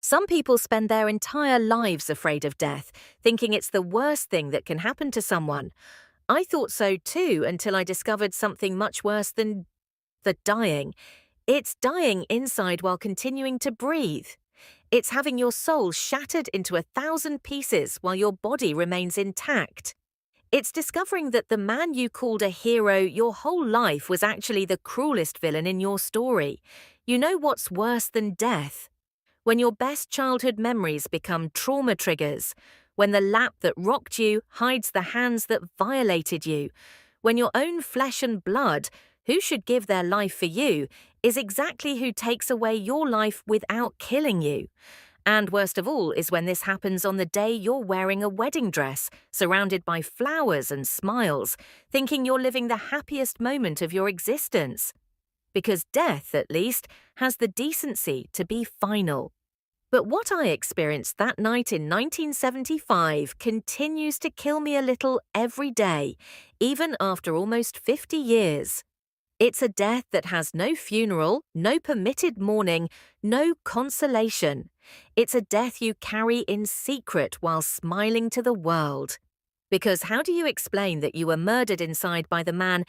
Some people spend their entire lives afraid of death, thinking it's the worst thing that can happen to someone. I thought so too until I discovered something much worse than the dying. It's dying inside while continuing to breathe. It's having your soul shattered into 1,000 pieces while your body remains intact. It's discovering that the man you called a hero your whole life was actually the cruelest villain in your story. You know what's worse than death? When your best childhood memories become trauma triggers, when the lap that rocked you hides the hands that violated you, when your own flesh and blood, who should give their life for you, is exactly who takes away your life without killing you. And worst of all is when this happens on the day you're wearing a wedding dress, surrounded by flowers and smiles, thinking you're living the happiest moment of your existence. Because death, at least, has the decency to be final. But what I experienced that night in 1975 continues to kill me a little every day, even after almost 50 years. It's a death that has no funeral, no permitted mourning, no consolation. It's a death you carry in secret while smiling to the world. Because how do you explain that you were murdered inside by the man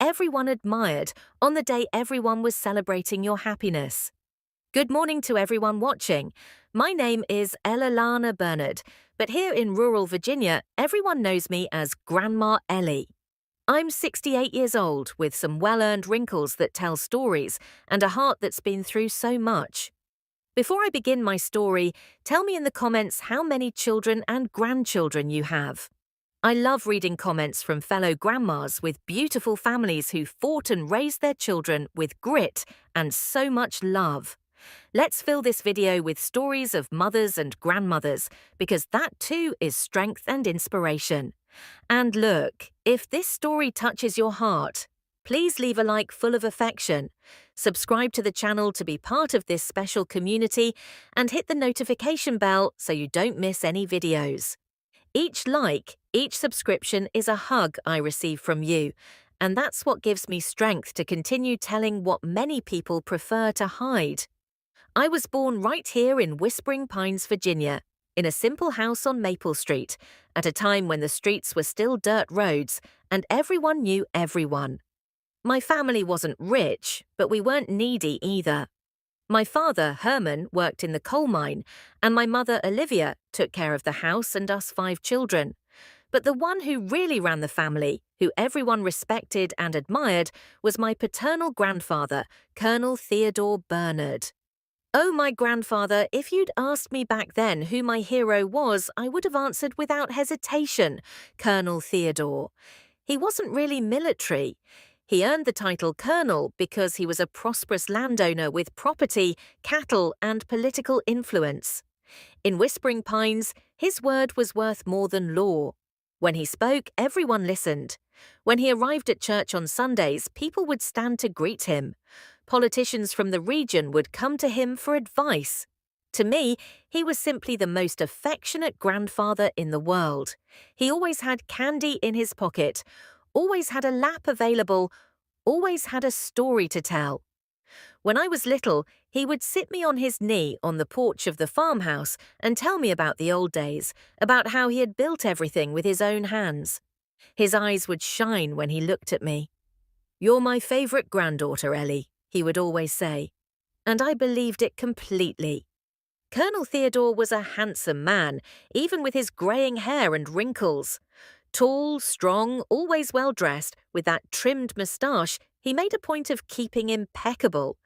everyone admired on the day everyone was celebrating your happiness? Good morning to everyone watching. My name is Elilana Bernard, but here in rural Virginia, everyone knows me as Grandma Ellie. I'm 68 years old with some well-earned wrinkles that tell stories and a heart that's been through so much. Before I begin my story, tell me in the comments how many children and grandchildren you have. I love reading comments from fellow grandmas with beautiful families who fought and raised their children with grit and so much love. Let's fill this video with stories of mothers and grandmothers, because that too is strength and inspiration. And look, if this story touches your heart, please leave a like full of affection, subscribe to the channel to be part of this special community, and hit the notification bell so you don't miss any videos. Each like, each subscription is a hug I receive from you, and that's what gives me strength to continue telling what many people prefer to hide. I was born right here in Whispering Pines, Virginia, in a simple house on Maple Street, at a time when the streets were still dirt roads and everyone knew everyone. My family wasn't rich, but we weren't needy either. My father, Herman, worked in the coal mine, and my mother, Olivia, took care of the house and us 5 children. But the one who really ran the family, who everyone respected and admired, was my paternal grandfather, Colonel Theodore Bernard. Oh, my grandfather, if you'd asked me back then who my hero was, I would have answered without hesitation, Colonel Theodore. He wasn't really military. He earned the title colonel because he was a prosperous landowner with property, cattle, and political influence. In Whispering Pines, his word was worth more than law. When he spoke, everyone listened. When he arrived at church on Sundays, people would stand to greet him. Politicians from the region would come to him for advice. To me, he was simply the most affectionate grandfather in the world. He always had candy in his pocket, always had a lap available, always had a story to tell. When I was little, he would sit me on his knee on the porch of the farmhouse and tell me about the old days, about how he had built everything with his own hands. His eyes would shine when he looked at me. "You're my favorite granddaughter, Ellie," he would always say. And I believed it completely. Colonel Theodore was a handsome man, even with his greying hair and wrinkles. Tall, strong, always well-dressed, with that trimmed moustache, he made a point of keeping impeccable.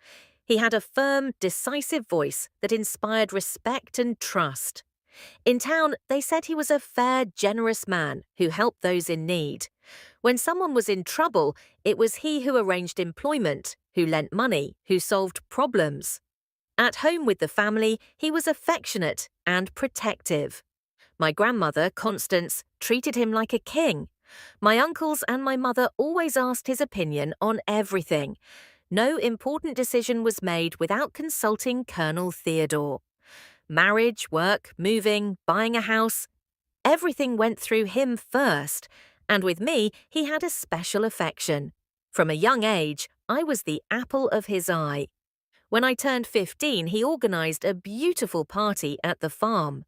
He had a firm, decisive voice that inspired respect and trust. In town, they said he was a fair, generous man who helped those in need. When someone was in trouble, it was he who arranged employment, who lent money, who solved problems. At home with the family, he was affectionate and protective. My grandmother, Constance, treated him like a king. My uncles and my mother always asked his opinion on everything. No important decision was made without consulting Colonel Theodore. Marriage, work, moving, buying a house, everything went through him first, and with me he had a special affection. From a young age, I was the apple of his eye. When I turned 15, he organized a beautiful party at the farm.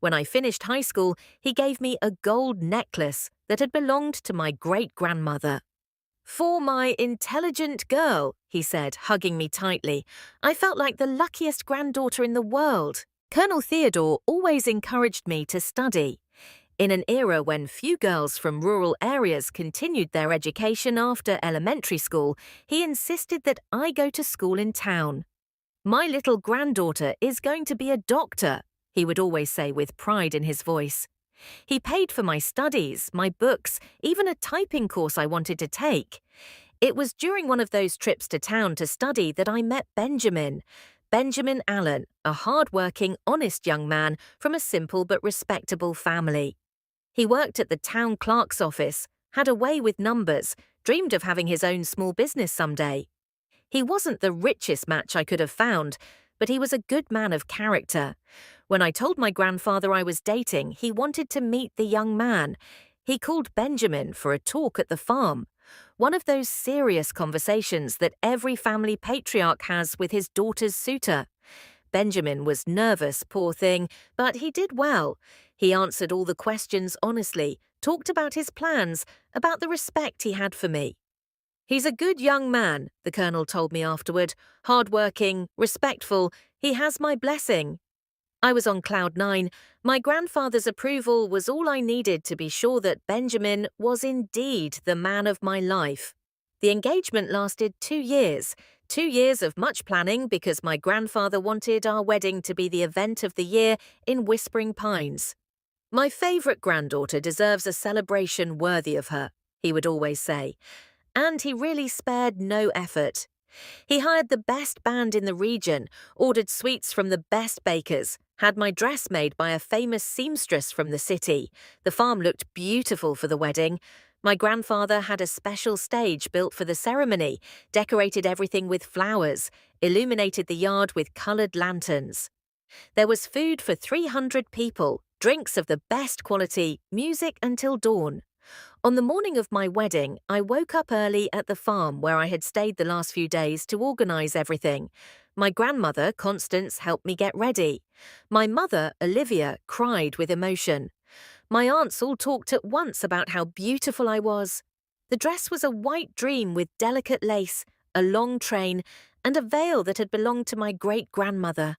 When I finished high school, he gave me a gold necklace that had belonged to my great-grandmother. "For my intelligent girl," he said, hugging me tightly. I felt like the luckiest granddaughter in the world. Colonel Theodore always encouraged me to study. In an era when few girls from rural areas continued their education after elementary school, he insisted that I go to school in town. "My little granddaughter is going to be a doctor," he would always say with pride in his voice. He paid for my studies, my books, even a typing course I wanted to take. It was during one of those trips to town to study that I met Benjamin Allen, a hard-working, honest young man from a simple but respectable family. He worked at the town clerk's office, had a way with numbers, dreamed of having his own small business someday. He wasn't the richest match I could have found, but he was a good man of character. When I told my grandfather I was dating, he wanted to meet the young man. He called Benjamin for a talk at the farm. One of those serious conversations that every family patriarch has with his daughter's suitor. Benjamin was nervous, poor thing, but he did well. He answered all the questions honestly, talked about his plans, about the respect he had for me. "He's a good young man," the colonel told me afterward. "Hard-working, respectful, he has my blessing." I was on cloud nine. My grandfather's approval was all I needed to be sure that Benjamin was indeed the man of my life. The engagement lasted 2 years. 2 years of much planning because my grandfather wanted our wedding to be the event of the year in Whispering Pines. "My favorite granddaughter deserves a celebration worthy of her," he would always say. And he really spared no effort. He hired the best band in the region, ordered sweets from the best bakers, had my dress made by a famous seamstress from the city. The farm looked beautiful for the wedding. My grandfather had a special stage built for the ceremony, decorated everything with flowers, illuminated the yard with coloured lanterns. There was food for 300 people, drinks of the best quality, music until dawn. On the morning of my wedding, I woke up early at the farm where I had stayed the last few days to organise everything. My grandmother, Constance, helped me get ready. My mother, Olivia, cried with emotion. My aunts all talked at once about how beautiful I was. The dress was a white dream with delicate lace, a long train, and a veil that had belonged to my great-grandmother.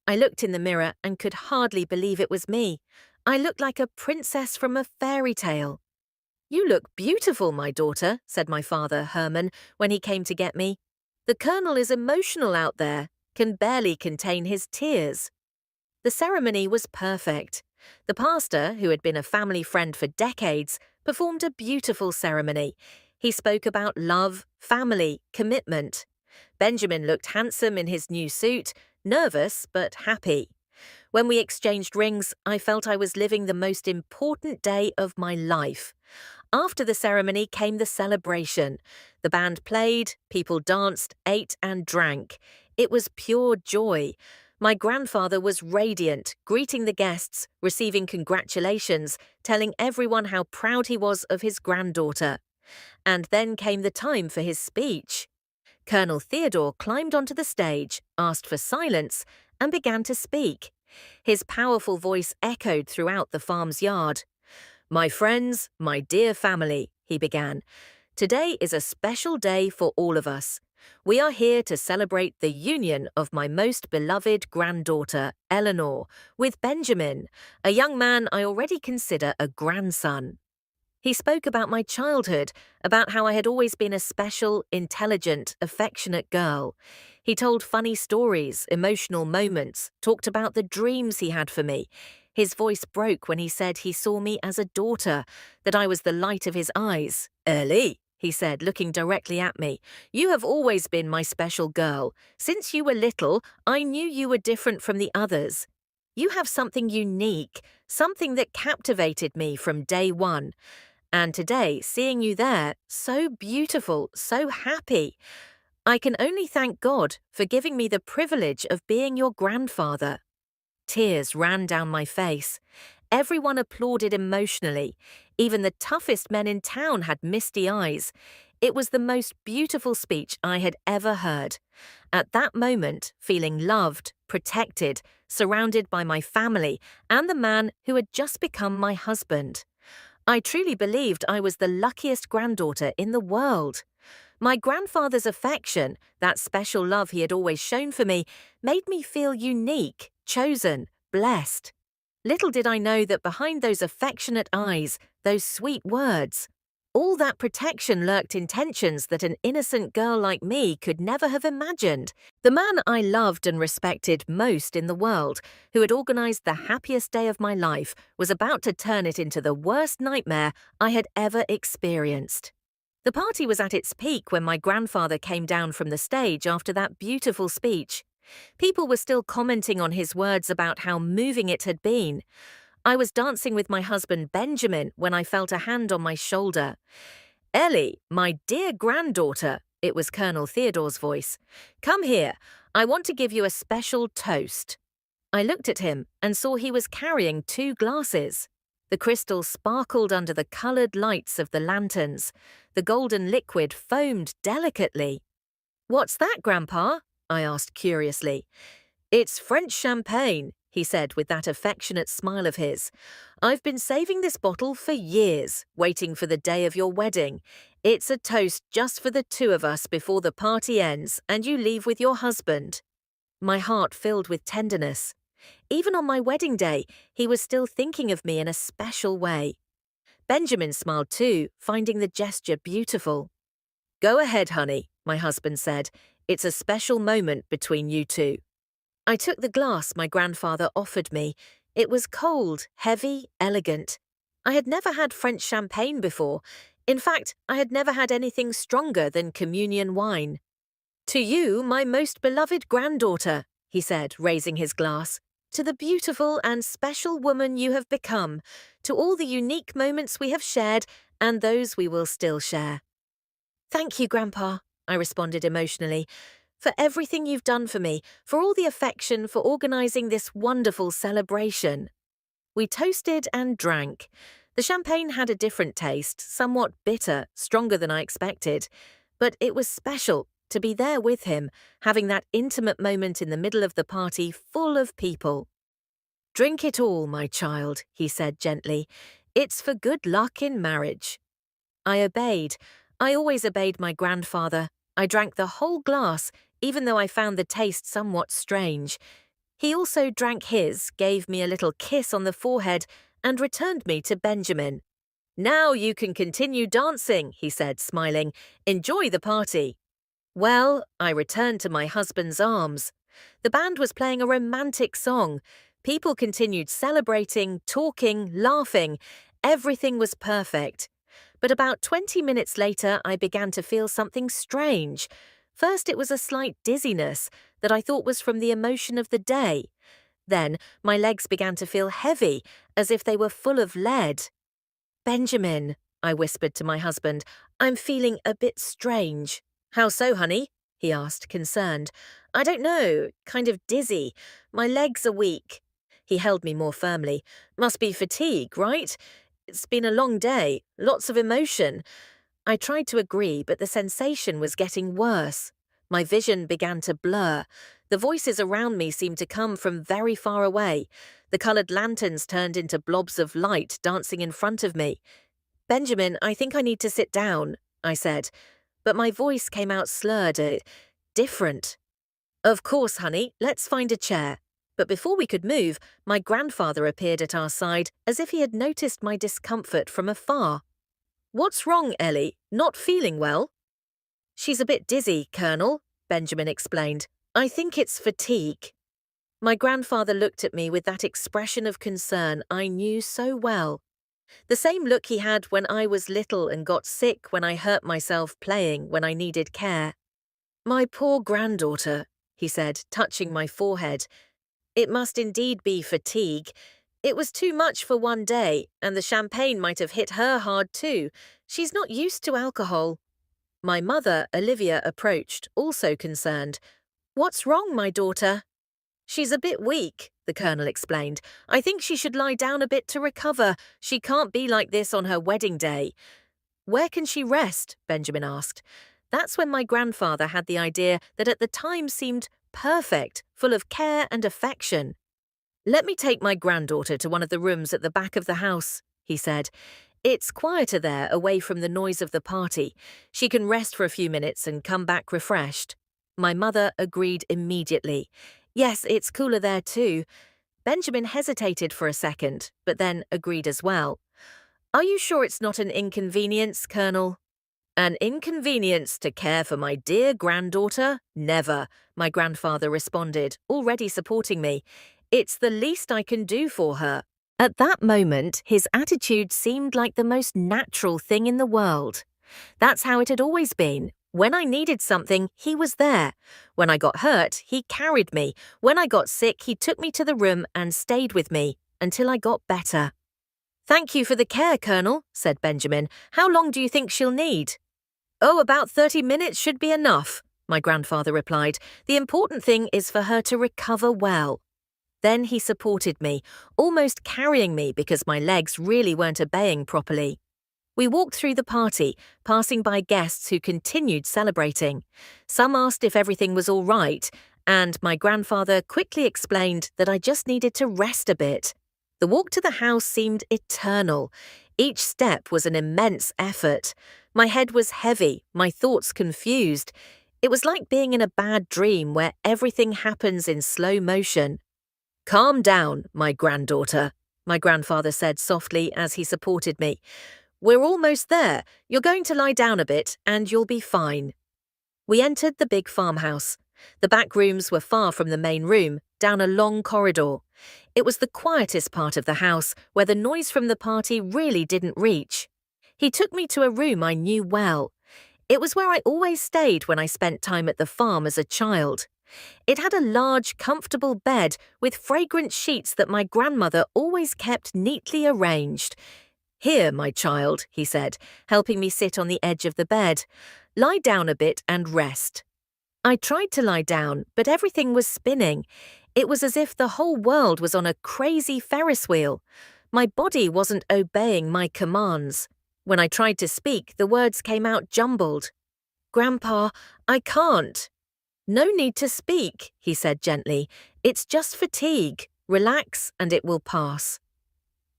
I looked in the mirror and could hardly believe it was me. I looked like a princess from a fairy tale. "You look beautiful, my daughter," said my father, Herman, when he came to get me. "The colonel is emotional out there, can barely contain his tears." The ceremony was perfect. The pastor, who had been a family friend for decades, performed a beautiful ceremony. He spoke about love, family, commitment. Benjamin looked handsome in his new suit, nervous but happy. When we exchanged rings, I felt I was living the most important day of my life. After the ceremony came the celebration. The band played, people danced, ate and drank. It was pure joy. My grandfather was radiant, greeting the guests, receiving congratulations, telling everyone how proud he was of his granddaughter. And then came the time for his speech. Colonel Theodore climbed onto the stage, asked for silence, and began to speak. His powerful voice echoed throughout the farm's yard. "My friends, my dear family," he began, "today is a special day for all of us. We are here to celebrate the union of my most beloved granddaughter, Eleanor, with Benjamin, a young man I already consider a grandson." He spoke about my childhood, about how I had always been a special, intelligent, affectionate girl. He told funny stories, emotional moments, talked about the dreams he had for me. His voice broke when he said he saw me as a daughter, that I was the light of his eyes. "Ellie," he said, looking directly at me, "you have always been my special girl. Since you were little, I knew you were different from the others. You have something unique, something that captivated me from day one. And today, seeing you there, so beautiful, so happy, I can only thank God for giving me the privilege of being your grandfather." Tears ran down my face. Everyone applauded emotionally. Even the toughest men in town had misty eyes. It was the most beautiful speech I had ever heard. At that moment, feeling loved, protected, surrounded by my family and the man who had just become my husband. I truly believed I was the luckiest granddaughter in the world. My grandfather's affection, that special love he had always shown for me, made me feel unique, chosen, blessed. Little did I know that behind those affectionate eyes, those sweet words, all that protection lurked intentions that an innocent girl like me could never have imagined. The man I loved and respected most in the world, who had organized the happiest day of my life, was about to turn it into the worst nightmare I had ever experienced. The party was at its peak when my grandfather came down from the stage after that beautiful speech. People were still commenting on his words about how moving it had been. I was dancing with my husband Benjamin when I felt a hand on my shoulder. "Ellie, my dear granddaughter," it was Colonel Theodore's voice. "Come here. I want to give you a special toast." I looked at him and saw he was carrying 2 glasses. The crystal sparkled under the coloured lights of the lanterns. The golden liquid foamed delicately. "What's that, Grandpa?" I asked curiously. "It's French champagne," he said with that affectionate smile of his. "I've been saving this bottle for years, waiting for the day of your wedding. It's a toast just for the 2 of us before the party ends and you leave with your husband." My heart filled with tenderness. Even on my wedding day, he was still thinking of me in a special way. Benjamin smiled too, finding the gesture beautiful. "Go ahead, honey," my husband said. "It's a special moment between you 2. I took the glass my grandfather offered me. It was cold, heavy, elegant. I had never had French champagne before. In fact, I had never had anything stronger than communion wine. "To you, my most beloved granddaughter," he said, raising his glass. "To the beautiful and special woman you have become, to all the unique moments we have shared and those we will still share." "Thank you, Grandpa," I responded emotionally, "for everything you've done for me, for all the affection, for organizing this wonderful celebration." We toasted and drank. The champagne had a different taste, somewhat bitter, stronger than I expected. But it was special to be there with him, having that intimate moment in the middle of the party full of people. "Drink it all, my child," he said gently. "It's for good luck in marriage." I obeyed. I always obeyed my grandfather. I drank the whole glass, even though I found the taste somewhat strange. He also drank his, gave me a little kiss on the forehead, and returned me to Benjamin. "Now you can continue dancing," he said, smiling. "Enjoy the party." Well, I returned to my husband's arms. The band was playing a romantic song. People continued celebrating, talking, laughing. Everything was perfect. But about 20 minutes later, I began to feel something strange. First, it was a slight dizziness that I thought was from the emotion of the day. Then, my legs began to feel heavy, as if they were full of lead. "Benjamin," I whispered to my husband, "I'm feeling a bit strange." "How so, honey?" he asked, concerned. "I don't know, kind of dizzy. My legs are weak." He held me more firmly. "Must be fatigue, right? It's been a long day, lots of emotion." I tried to agree, but the sensation was getting worse. My vision began to blur. The voices around me seemed to come from very far away. The coloured lanterns turned into blobs of light dancing in front of me. "Benjamin, I think I need to sit down," I said. But my voice came out slurred, different. "Of course, honey, let's find a chair." But before we could move, my grandfather appeared at our side as if he had noticed my discomfort from afar. "What's wrong, Ellie? Not feeling well?" "She's a bit dizzy, Colonel," Benjamin explained. "I think it's fatigue." My grandfather looked at me with that expression of concern I knew so well. The same look he had when I was little and got sick when I hurt myself playing when I needed care. "My poor granddaughter," he said, touching my forehead. "It must indeed be fatigue. It was too much for one day, and the champagne might have hit her hard too. She's not used to alcohol." My mother, Olivia, approached, also concerned. "What's wrong, my daughter?" "She's a bit weak," the Colonel explained. "I think she should lie down a bit to recover. She can't be like this on her wedding day." Where can she rest? Benjamin asked. That's when my grandfather had the idea that at the time seemed perfect, full of care and affection. Let me take my granddaughter to one of the rooms at the back of the house, he said. It's quieter there, away from the noise of the party. She can rest for a few minutes and come back refreshed. My mother agreed immediately. Yes, it's cooler there too. Benjamin hesitated for a second, but then agreed as well. Are you sure it's not an inconvenience, Colonel? An inconvenience to care for my dear granddaughter? Never, my grandfather responded, already supporting me. It's the least I can do for her. At that moment, his attitude seemed like the most natural thing in the world. That's how it had always been. When I needed something, he was there. When I got hurt, he carried me. When I got sick, he took me to the room and stayed with me until I got better. Thank you for the care, Colonel, said Benjamin. How long do you think she'll need? Oh, about 30 minutes should be enough, my grandfather replied. The important thing is for her to recover well. Then he supported me, almost carrying me because my legs really weren't obeying properly. We walked through the party, passing by guests who continued celebrating. Some asked if everything was all right, and my grandfather quickly explained that I just needed to rest a bit. The walk to the house seemed eternal. Each step was an immense effort. My head was heavy, my thoughts confused. It was like being in a bad dream where everything happens in slow motion. Calm down, my granddaughter, my grandfather said softly as he supported me. We're almost there. You're going to lie down a bit and you'll be fine. We entered the big farmhouse. The back rooms were far from the main room, down a long corridor. It was the quietest part of the house where the noise from the party really didn't reach. He took me to a room I knew well. It was where I always stayed when I spent time at the farm as a child. It had a large, comfortable bed with fragrant sheets that my grandmother always kept neatly arranged. Here, my child, he said, helping me sit on the edge of the bed. Lie down a bit and rest. I tried to lie down, but everything was spinning. It was as if the whole world was on a crazy Ferris wheel. My body wasn't obeying my commands. When I tried to speak, the words came out jumbled. Grandpa, I can't. No need to speak, he said gently. It's just fatigue. Relax and it will pass.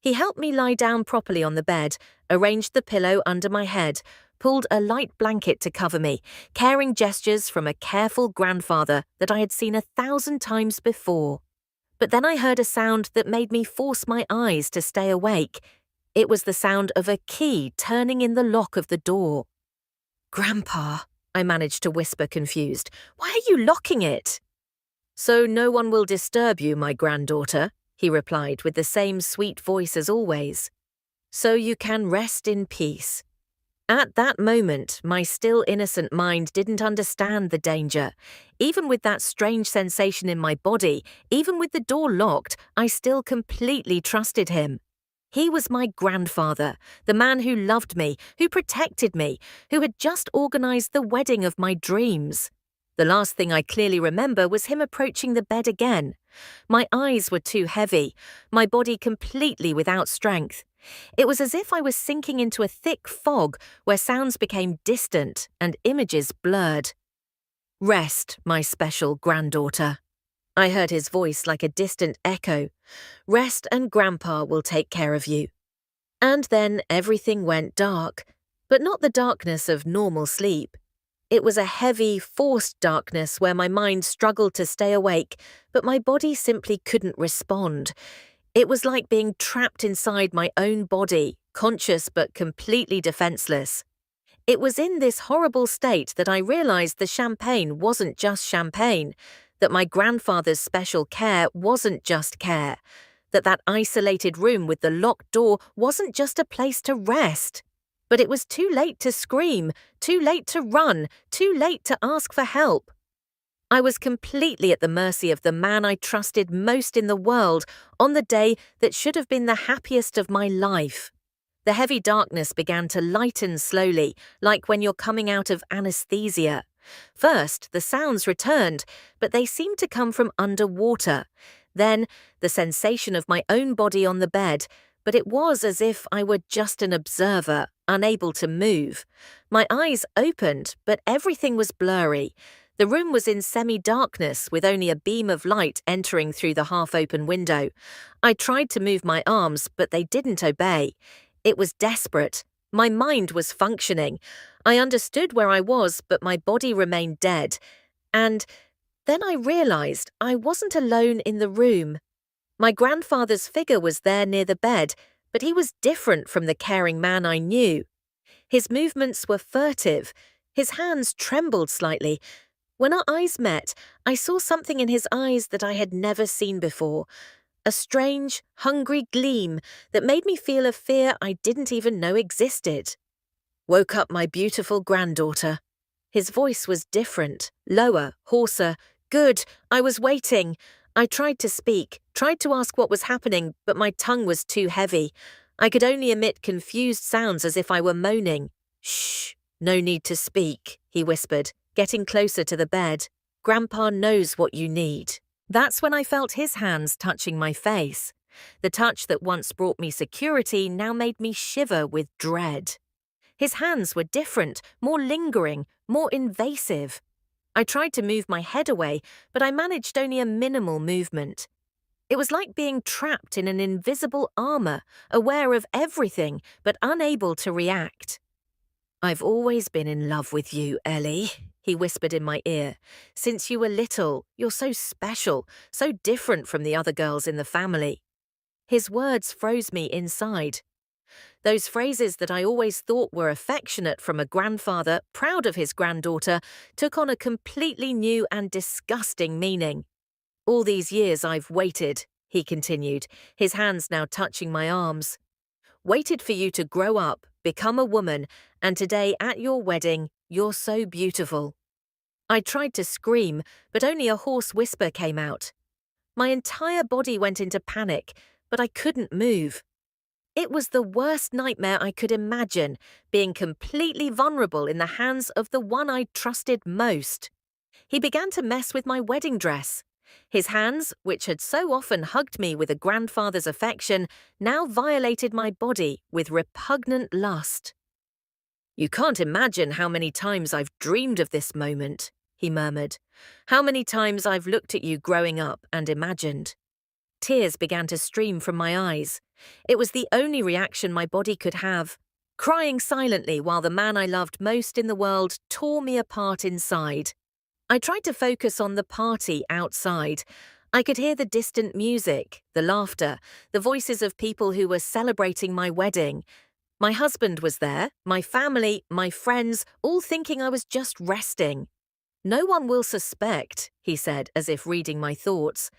He helped me lie down properly on the bed, arranged the pillow under my head, pulled a light blanket to cover me, caring gestures from a careful grandfather that I had seen 1,000 times before. But then I heard a sound that made me force my eyes to stay awake. It was the sound of a key turning in the lock of the door. Grandpa, I managed to whisper confused. Why are you locking it? So no one will disturb you, my granddaughter, he replied with the same sweet voice as always. So you can rest in peace. At that moment, my still innocent mind didn't understand the danger. Even with that strange sensation in my body, even with the door locked, I still completely trusted him. He was my grandfather, the man who loved me, who protected me, who had just organized the wedding of my dreams. The last thing I clearly remember was him approaching the bed again. My eyes were too heavy, my body completely without strength. It was as if I was sinking into a thick fog where sounds became distant and images blurred. Rest, my special granddaughter. I heard his voice like a distant echo. Rest and Grandpa will take care of you. And then everything went dark, but not the darkness of normal sleep. It was a heavy, forced darkness where my mind struggled to stay awake, but my body simply couldn't respond. It was like being trapped inside my own body, conscious but completely defenseless. It was in this horrible state that I realized the champagne wasn't just champagne, that my grandfather's special care wasn't just care, that isolated room with the locked door wasn't just a place to rest. But it was too late to scream, too late to run, too late to ask for help. I was completely at the mercy of the man I trusted most in the world on the day that should have been the happiest of my life. The heavy darkness began to lighten slowly, like when you're coming out of anesthesia. First, the sounds returned, but they seemed to come from underwater. Then, the sensation of my own body on the bed, but it was as if I were just an observer, unable to move. My eyes opened, but everything was blurry. The room was in semi-darkness with only a beam of light entering through the half-open window. I tried to move my arms, but they didn't obey. It was desperate. My mind was functioning. I understood where I was, but my body remained dead. And then I realized I wasn't alone in the room. My grandfather's figure was there near the bed, but he was different from the caring man I knew. His movements were furtive. His hands trembled slightly. When our eyes met, I saw something in his eyes that I had never seen before. A strange, hungry gleam that made me feel a fear I didn't even know existed. "Woke up my beautiful granddaughter." His voice was different, lower, hoarser. "Good, I was waiting." I tried to speak, tried to ask what was happening, but my tongue was too heavy. I could only emit confused sounds as if I were moaning. "Shh, no need to speak," he whispered, getting closer to the bed. "Grandpa knows what you need." That's when I felt his hands touching my face. The touch that once brought me security now made me shiver with dread. His hands were different, more lingering, more invasive. I tried to move my head away, but I managed only a minimal movement. It was like being trapped in an invisible armor, aware of everything, but unable to react. "I've always been in love with you, Ellie," he whispered in my ear. "Since you were little, you're so special, so different from the other girls in the family." His words froze me inside. Those phrases that I always thought were affectionate from a grandfather proud of his granddaughter took on a completely new and disgusting meaning. "All these years I've waited," he continued, his hands now touching my arms. "Waited for you to grow up, become a woman, and today at your wedding, you're so beautiful." I tried to scream, but only a hoarse whisper came out. My entire body went into panic, but I couldn't move. It was the worst nightmare I could imagine, being completely vulnerable in the hands of the one I trusted most. He began to mess with my wedding dress. His hands, which had so often hugged me with a grandfather's affection, now violated my body with repugnant lust. "You can't imagine how many times I've dreamed of this moment," he murmured. "How many times I've looked at you growing up and imagined." Tears began to stream from my eyes. It was the only reaction my body could have. Crying silently while the man I loved most in the world tore me apart inside. I tried to focus on the party outside. I could hear the distant music, the laughter, the voices of people who were celebrating my wedding. My husband was there, my family, my friends, all thinking I was just resting. "No one will suspect," he said, as if reading my thoughts.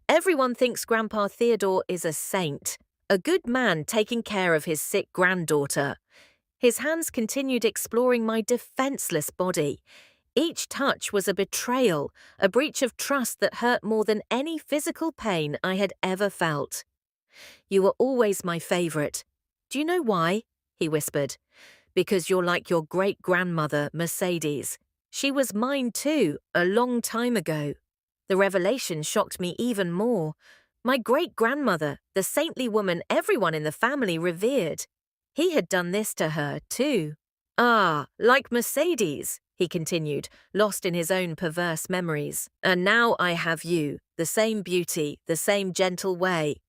"Everyone thinks Grandpa Theodore is a saint, a good man taking care of his sick granddaughter." His hands continued exploring my defenseless body. Each touch was a betrayal, a breach of trust that hurt more than any physical pain I had ever felt. "You were always my favorite. Do you know why?" he whispered. "Because you're like your great-grandmother, Mercedes. She was mine too, a long time ago." The revelation shocked me even more. My great-grandmother, the saintly woman everyone in the family revered. He had done this to her too. "Ah, like Mercedes," he continued, lost in his own perverse memories. "And now I have you, the same beauty, the same gentle way."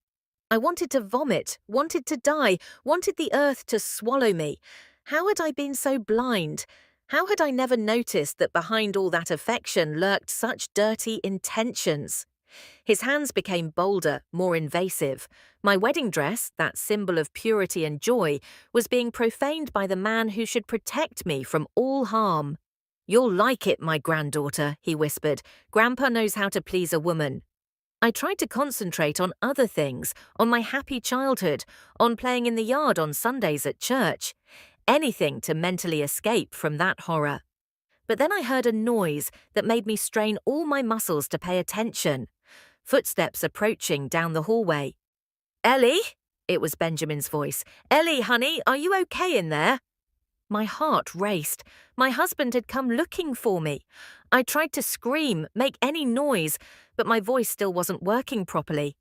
I wanted to vomit, wanted to die, wanted the earth to swallow me. How had I been so blind? How had I never noticed that behind all that affection lurked such dirty intentions? His hands became bolder, more invasive. My wedding dress, that symbol of purity and joy, was being profaned by the man who should protect me from all harm. "You'll like it, my granddaughter," he whispered. "Grandpa knows how to please a woman." I tried to concentrate on other things, on my happy childhood, on playing in the yard on Sundays at church. Anything to mentally escape from that horror. But then I heard a noise that made me strain all my muscles to pay attention. Footsteps approaching down the hallway. "Ellie?" It was Benjamin's voice. "Ellie, honey, are you okay in there?" My heart raced. My husband had come looking for me. I tried to scream, make any noise, but my voice still wasn't working properly.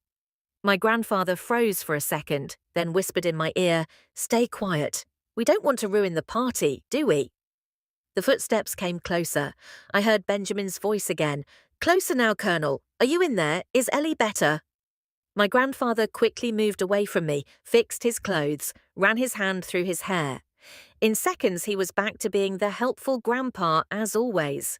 My grandfather froze for a second, then whispered in my ear, "Stay quiet. We don't want to ruin the party, do we? The footsteps came closer. I heard Benjamin's voice again. Closer now, Colonel. Are you in there? Is Ellie better? My grandfather quickly moved away from me, fixed his clothes, ran his hand through his hair. In seconds, he was back to being the helpful grandpa as always.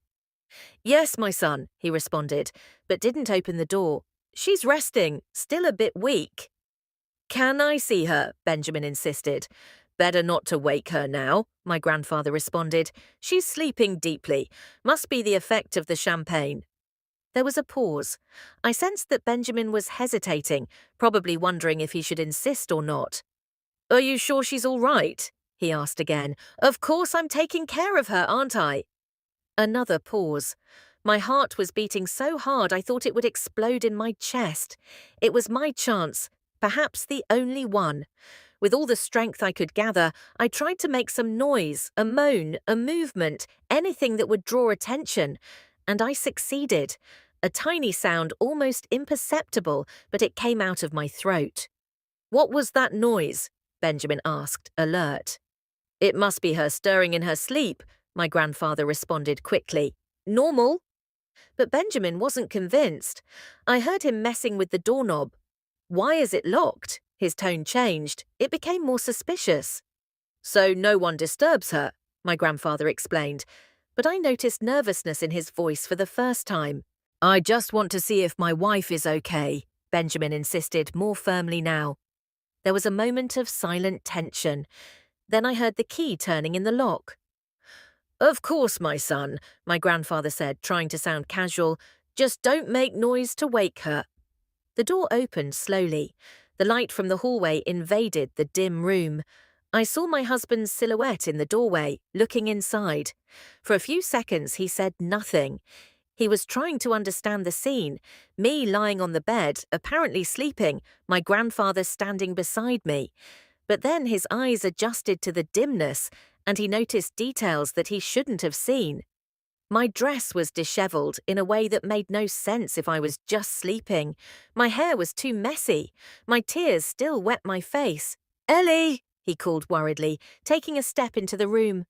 Yes, my son, he responded, but didn't open the door. She's resting, still a bit weak. Can I see her? Benjamin insisted. Better not to wake her now, my grandfather responded. She's sleeping deeply. Must be the effect of the champagne. There was a pause. I sensed that Benjamin was hesitating, probably wondering if he should insist or not. Are you sure she's all right? He asked again. Of course I'm taking care of her, aren't I? Another pause. My heart was beating so hard I thought it would explode in my chest. It was my chance, perhaps the only one. With all the strength I could gather, I tried to make some noise, a moan, a movement, anything that would draw attention. And I succeeded. A tiny sound, almost imperceptible, but it came out of my throat. What was that noise? Benjamin asked, alert. It must be her stirring in her sleep, my grandfather responded quickly. Normal? But Benjamin wasn't convinced. I heard him messing with the doorknob. Why is it locked? His tone changed. It became more suspicious. So no one disturbs her, my grandfather explained, but I noticed nervousness in his voice for the first time. I just want to see if my wife is okay, Benjamin insisted more firmly now. There was a moment of silent tension. Then I heard the key turning in the lock. Of course, my son, my grandfather said, trying to sound casual. Just don't make noise to wake her. The door opened slowly. The light from the hallway invaded the dim room. I saw my husband's silhouette in the doorway, looking inside. For a few seconds, he said nothing. He was trying to understand the scene, me lying on the bed, apparently sleeping, my grandfather standing beside me. But then his eyes adjusted to the dimness, and he noticed details that he shouldn't have seen. My dress was disheveled in a way that made no sense if I was just sleeping. My hair was too messy. My tears still wet my face. Ellie, he called worriedly, taking a step into the room.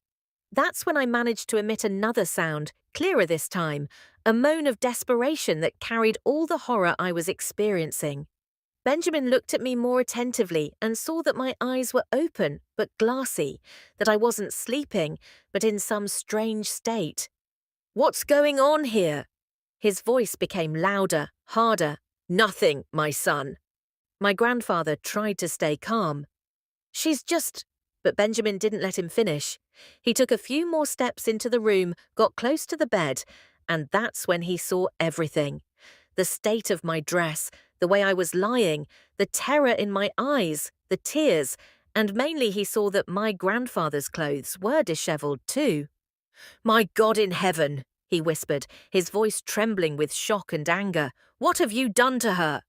That's when I managed to emit another sound, clearer this time, a moan of desperation that carried all the horror I was experiencing. Benjamin looked at me more attentively and saw that my eyes were open but glassy, that I wasn't sleeping, but in some strange state. What's going on here? His voice became louder, harder. Nothing, my son. My grandfather tried to stay calm. She's just... But Benjamin didn't let him finish. He took a few more steps into the room, got close to the bed, and that's when he saw everything. The state of my dress, the way I was lying, the terror in my eyes, the tears, and mainly he saw that my grandfather's clothes were disheveled too. My God in heaven, he whispered, his voice trembling with shock and anger. What have you done to her?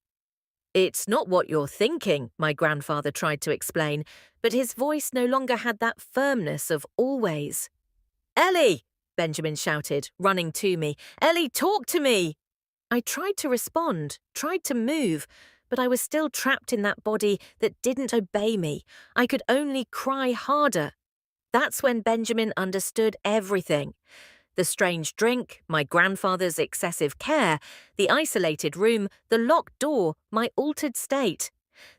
It's not what you're thinking, my grandfather tried to explain, but his voice no longer had that firmness of always. Ellie, Benjamin shouted, running to me. Ellie, talk to me! I tried to respond, tried to move, but I was still trapped in that body that didn't obey me. I could only cry harder. That's when Benjamin understood everything. The strange drink, my grandfather's excessive care, the isolated room, the locked door, my altered state.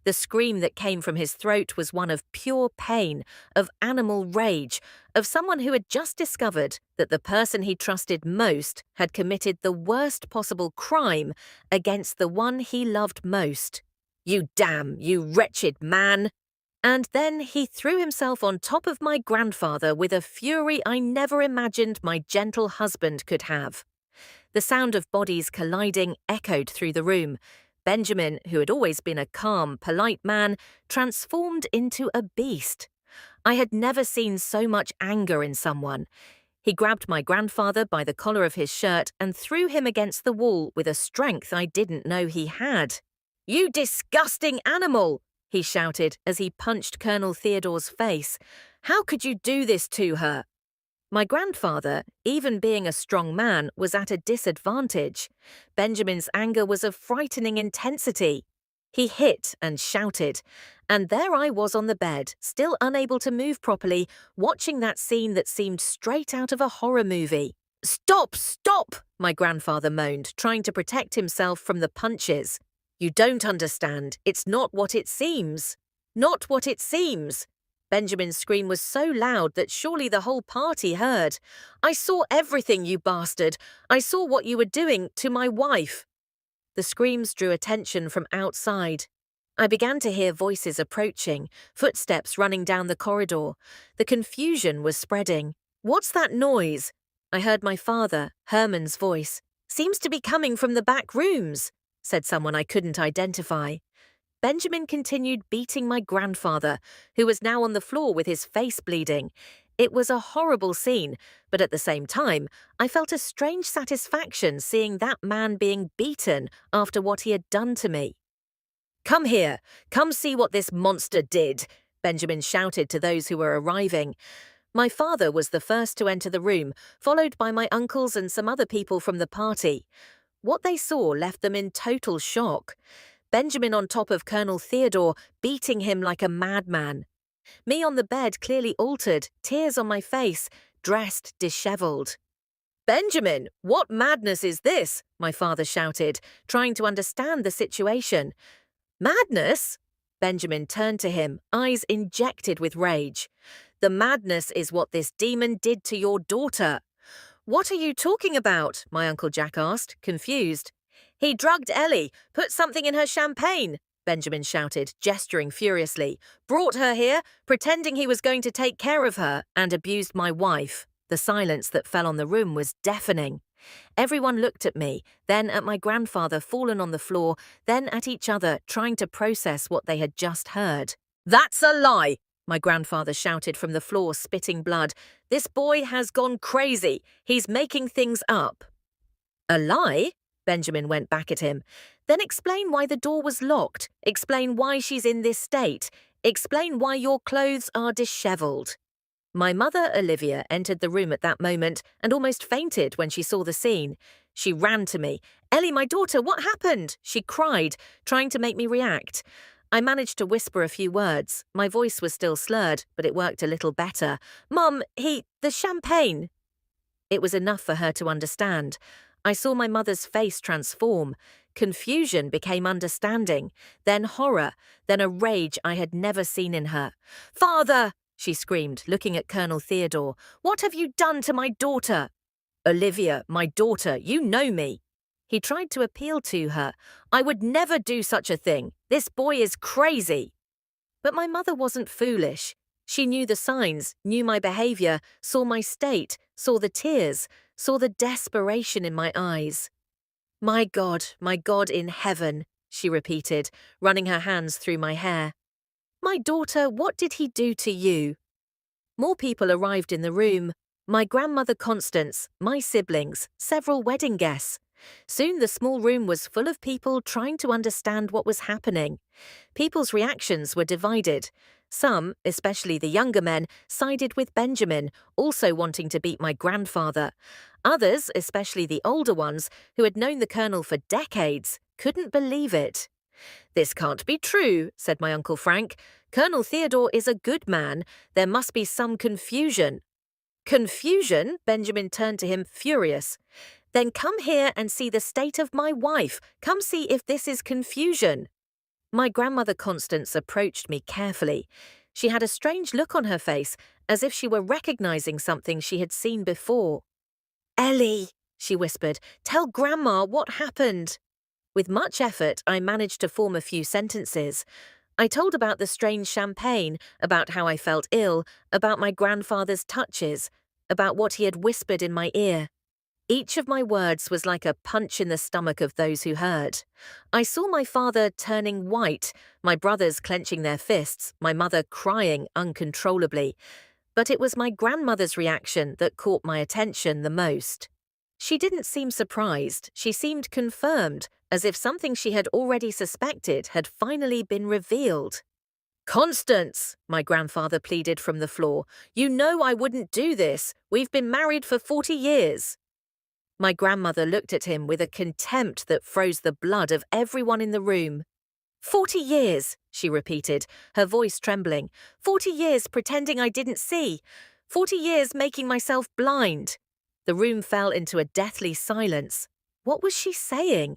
The scream that came from his throat was one of pure pain, of animal rage, of someone who had just discovered that the person he trusted most had committed the worst possible crime against the one he loved most. You wretched man! And then he threw himself on top of my grandfather with a fury I never imagined my gentle husband could have. The sound of bodies colliding echoed through the room. Benjamin, who had always been a calm, polite man, transformed into a beast. I had never seen so much anger in someone. He grabbed my grandfather by the collar of his shirt and threw him against the wall with a strength I didn't know he had. You disgusting animal! He shouted as he punched Colonel Theodore's face. How could you do this to her? My grandfather, even being a strong man, was at a disadvantage. Benjamin's anger was of frightening intensity. He hit and shouted, And there I was on the bed, still unable to move properly, watching that scene that seemed straight out of a horror movie. "Stop, stop!" my grandfather moaned, trying to protect himself from the punches. "You don't understand. It's not what it seems." "Not what it seems." Benjamin's scream was so loud that surely the whole party heard. "I saw everything, you bastard. I saw what you were doing to my wife." The screams drew attention from outside. I began to hear voices approaching, footsteps running down the corridor. The confusion was spreading. "What's that noise?" I heard my father, Herman's voice. "Seems to be coming from the back rooms," said someone I couldn't identify. Benjamin continued beating my grandfather, who was now on the floor with his face bleeding. It was a horrible scene, but at the same time, I felt a strange satisfaction seeing that man being beaten after what he had done to me. "Come here, come see what this monster did," Benjamin shouted to those who were arriving. My father was the first to enter the room, followed by my uncles and some other people from the party. What they saw left them in total shock. Benjamin on top of Colonel Theodore, beating him like a madman. Me on the bed, clearly altered, tears on my face, dressed disheveled. "Benjamin, what madness is this?" my father shouted, trying to understand the situation. "Madness?" Benjamin turned to him, eyes injected with rage. "The madness is what this demon did to your daughter." "What are you talking about?" my Uncle Jack asked, confused. "He drugged Ellie, put something in her champagne," Benjamin shouted, gesturing furiously. "Brought her here, pretending he was going to take care of her, and abused my wife." The silence that fell on the room was deafening. Everyone looked at me, then at my grandfather fallen on the floor, then at each other, trying to process what they had just heard. "That's a lie!" my grandfather shouted from the floor, spitting blood. "This boy has gone crazy. He's making things up." "A lie?" Benjamin went back at him. "Then explain why the door was locked. Explain why she's in this state. Explain why your clothes are disheveled." My mother, Olivia, entered the room at that moment and almost fainted when she saw the scene. She ran to me. "Ellie, my daughter, what happened?" she cried, trying to make me react. I managed to whisper a few words. My voice was still slurred, but it worked a little better. "Mum, the champagne." It was enough for her to understand. I saw my mother's face transform. Confusion became understanding, then horror, then a rage I had never seen in her. "Father!" she screamed, looking at Colonel Theodore. "What have you done to my daughter?" "Olivia, my daughter, you know me." He tried to appeal to her. "I would never do such a thing. This boy is crazy." But my mother wasn't foolish. She knew the signs, knew my behavior, saw my state, saw the tears, saw the desperation in my eyes. My God in heaven," she repeated, running her hands through my hair. "My daughter, what did he do to you?" More people arrived in the room. My grandmother Constance, my siblings, several wedding guests. Soon the small room was full of people trying to understand what was happening. People's reactions were divided. Some, especially the younger men, sided with Benjamin, also wanting to beat my grandfather. Others, especially the older ones, who had known the colonel for decades, couldn't believe it. "This can't be true," said my Uncle Frank. "Colonel Theodore is a good man. There must be some confusion." "Confusion?" Benjamin turned to him, furious. "Then come here and see the state of my wife. Come see if this is confusion." My grandmother Constance approached me carefully. She had a strange look on her face, as if she were recognizing something she had seen before. "Ellie," she whispered, "tell Grandma what happened." With much effort, I managed to form a few sentences. I told about the strange champagne, about how I felt ill, about my grandfather's touches, about what he had whispered in my ear. Each of my words was like a punch in the stomach of those who heard. I saw my father turning white, my brothers clenching their fists, my mother crying uncontrollably. But it was my grandmother's reaction that caught my attention the most. She didn't seem surprised. She seemed confirmed, as if something she had already suspected had finally been revealed. "Constance," my grandfather pleaded from the floor, "you know I wouldn't do this. We've been married for 40 years. My grandmother looked at him with a contempt that froze the blood of everyone in the room. 40 years, she repeated, her voice trembling. 40 years pretending I didn't see. 40 years making myself blind. The room fell into a deathly silence. What was she saying?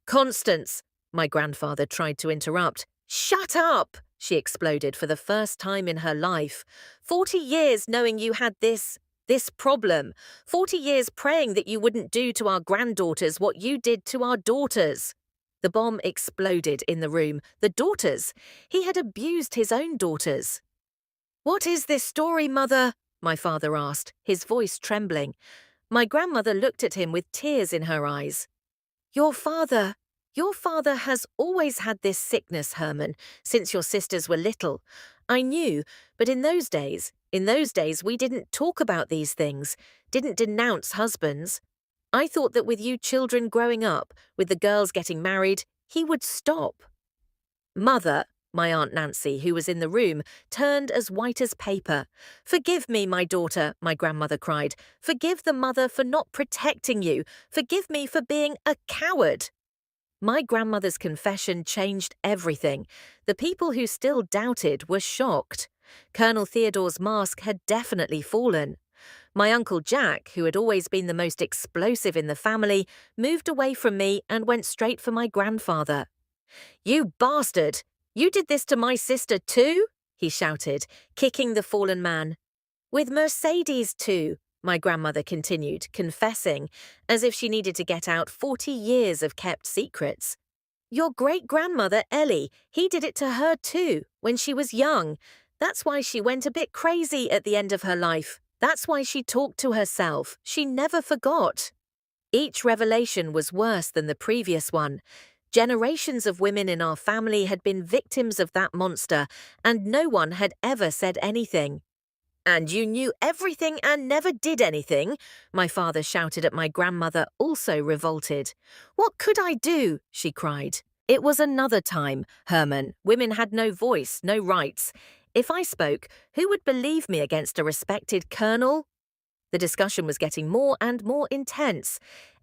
Constance, my grandfather tried to interrupt. Shut up, she exploded for the first time in her life. 40 years knowing you had this problem. 40 years praying that you wouldn't do to our granddaughters what you did to our daughters. The bomb exploded in the room. The daughters. He had abused his own daughters. What is this story, Mother? My father asked, his voice trembling. My grandmother looked at him with tears in her eyes. Your father has always had this sickness, Herman, since your sisters were little. I knew, but in those days we didn't talk about these things, didn't denounce husbands. I thought that with you children growing up, with the girls getting married, he would stop. Mother, my Aunt Nancy, who was in the room, turned as white as paper. Forgive me, my daughter, my grandmother cried. Forgive the mother for not protecting you. Forgive me for being a coward. My grandmother's confession changed everything. The people who still doubted were shocked. Colonel Theodore's mask had definitely fallen. My Uncle Jack, who had always been the most explosive in the family, moved away from me and went straight for my grandfather. You bastard! You did this to my sister too? He shouted, kicking the fallen man. With Mercedes too, my grandmother continued, confessing, as if she needed to get out 40 years of kept secrets. Your great-grandmother, Ellie, he did it to her too, when she was young. That's why she went a bit crazy at the end of her life. That's why she talked to herself. She never forgot. Each revelation was worse than the previous one. Generations of women in our family had been victims of that monster, and no one had ever said anything. And you knew everything and never did anything, my father shouted at my grandmother, also revolted. What could I do? She cried. It was another time, Herman. Women had no voice, no rights. If I spoke, who would believe me against a respected colonel? The discussion was getting more and more intense.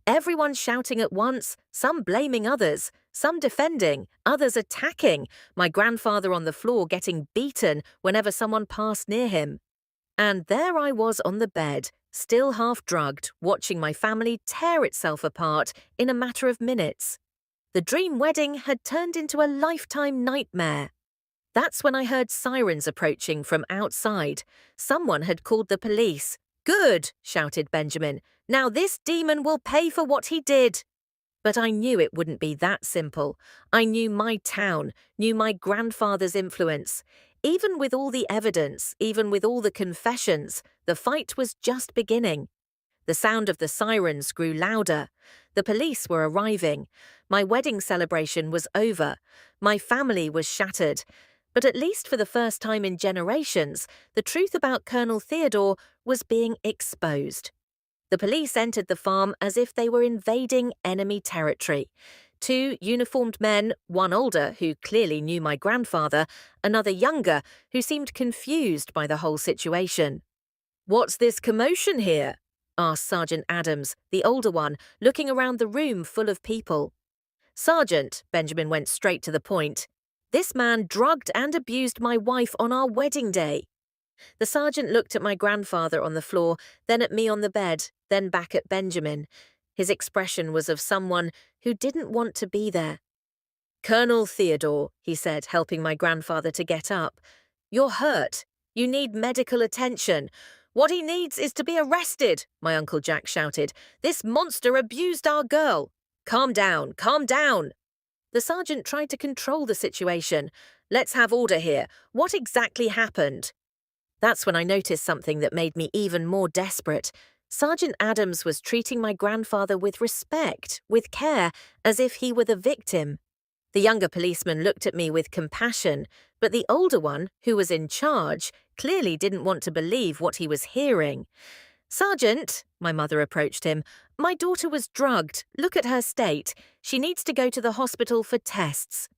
Everyone shouting at once, some blaming others, some defending, others attacking, my grandfather on the floor getting beaten whenever someone passed near him. And there I was on the bed, still half drugged, watching my family tear itself apart in a matter of minutes. The dream wedding had turned into a lifetime nightmare. That's when I heard sirens approaching from outside. Someone had called the police. Good, shouted Benjamin. Now this demon will pay for what he did. But I knew it wouldn't be that simple. I knew my town, knew my grandfather's influence. Even with all the evidence, even with all the confessions, the fight was just beginning. The sound of the sirens grew louder. The police were arriving. My wedding celebration was over. My family was shattered. But at least for the first time in generations, the truth about Colonel Theodore was being exposed. The police entered the farm as if they were invading enemy territory. 2 uniformed men, one older, who clearly knew my grandfather, another younger, who seemed confused by the whole situation. "What's this commotion here?" asked Sergeant Adams, the older one, looking around the room full of people. "Sergeant," Benjamin went straight to the point, "this man drugged and abused my wife on our wedding day." The sergeant looked at my grandfather on the floor, then at me on the bed, then back at Benjamin. His expression was of someone who didn't want to be there. "Colonel Theodore," he said, helping my grandfather to get up. "You're hurt. You need medical attention. What he needs is to be arrested," my Uncle Jack shouted. "This monster abused our girl. Calm down, calm down." The sergeant tried to control the situation. "Let's have order here. What exactly happened?" That's when I noticed something that made me even more desperate. Sergeant Adams was treating my grandfather with respect, with care, as if he were the victim. The younger policeman looked at me with compassion, but the older one, who was in charge, clearly didn't want to believe what he was hearing. "Sergeant," my mother approached him, "my daughter was drugged. Look at her state. She needs to go to the hospital for tests."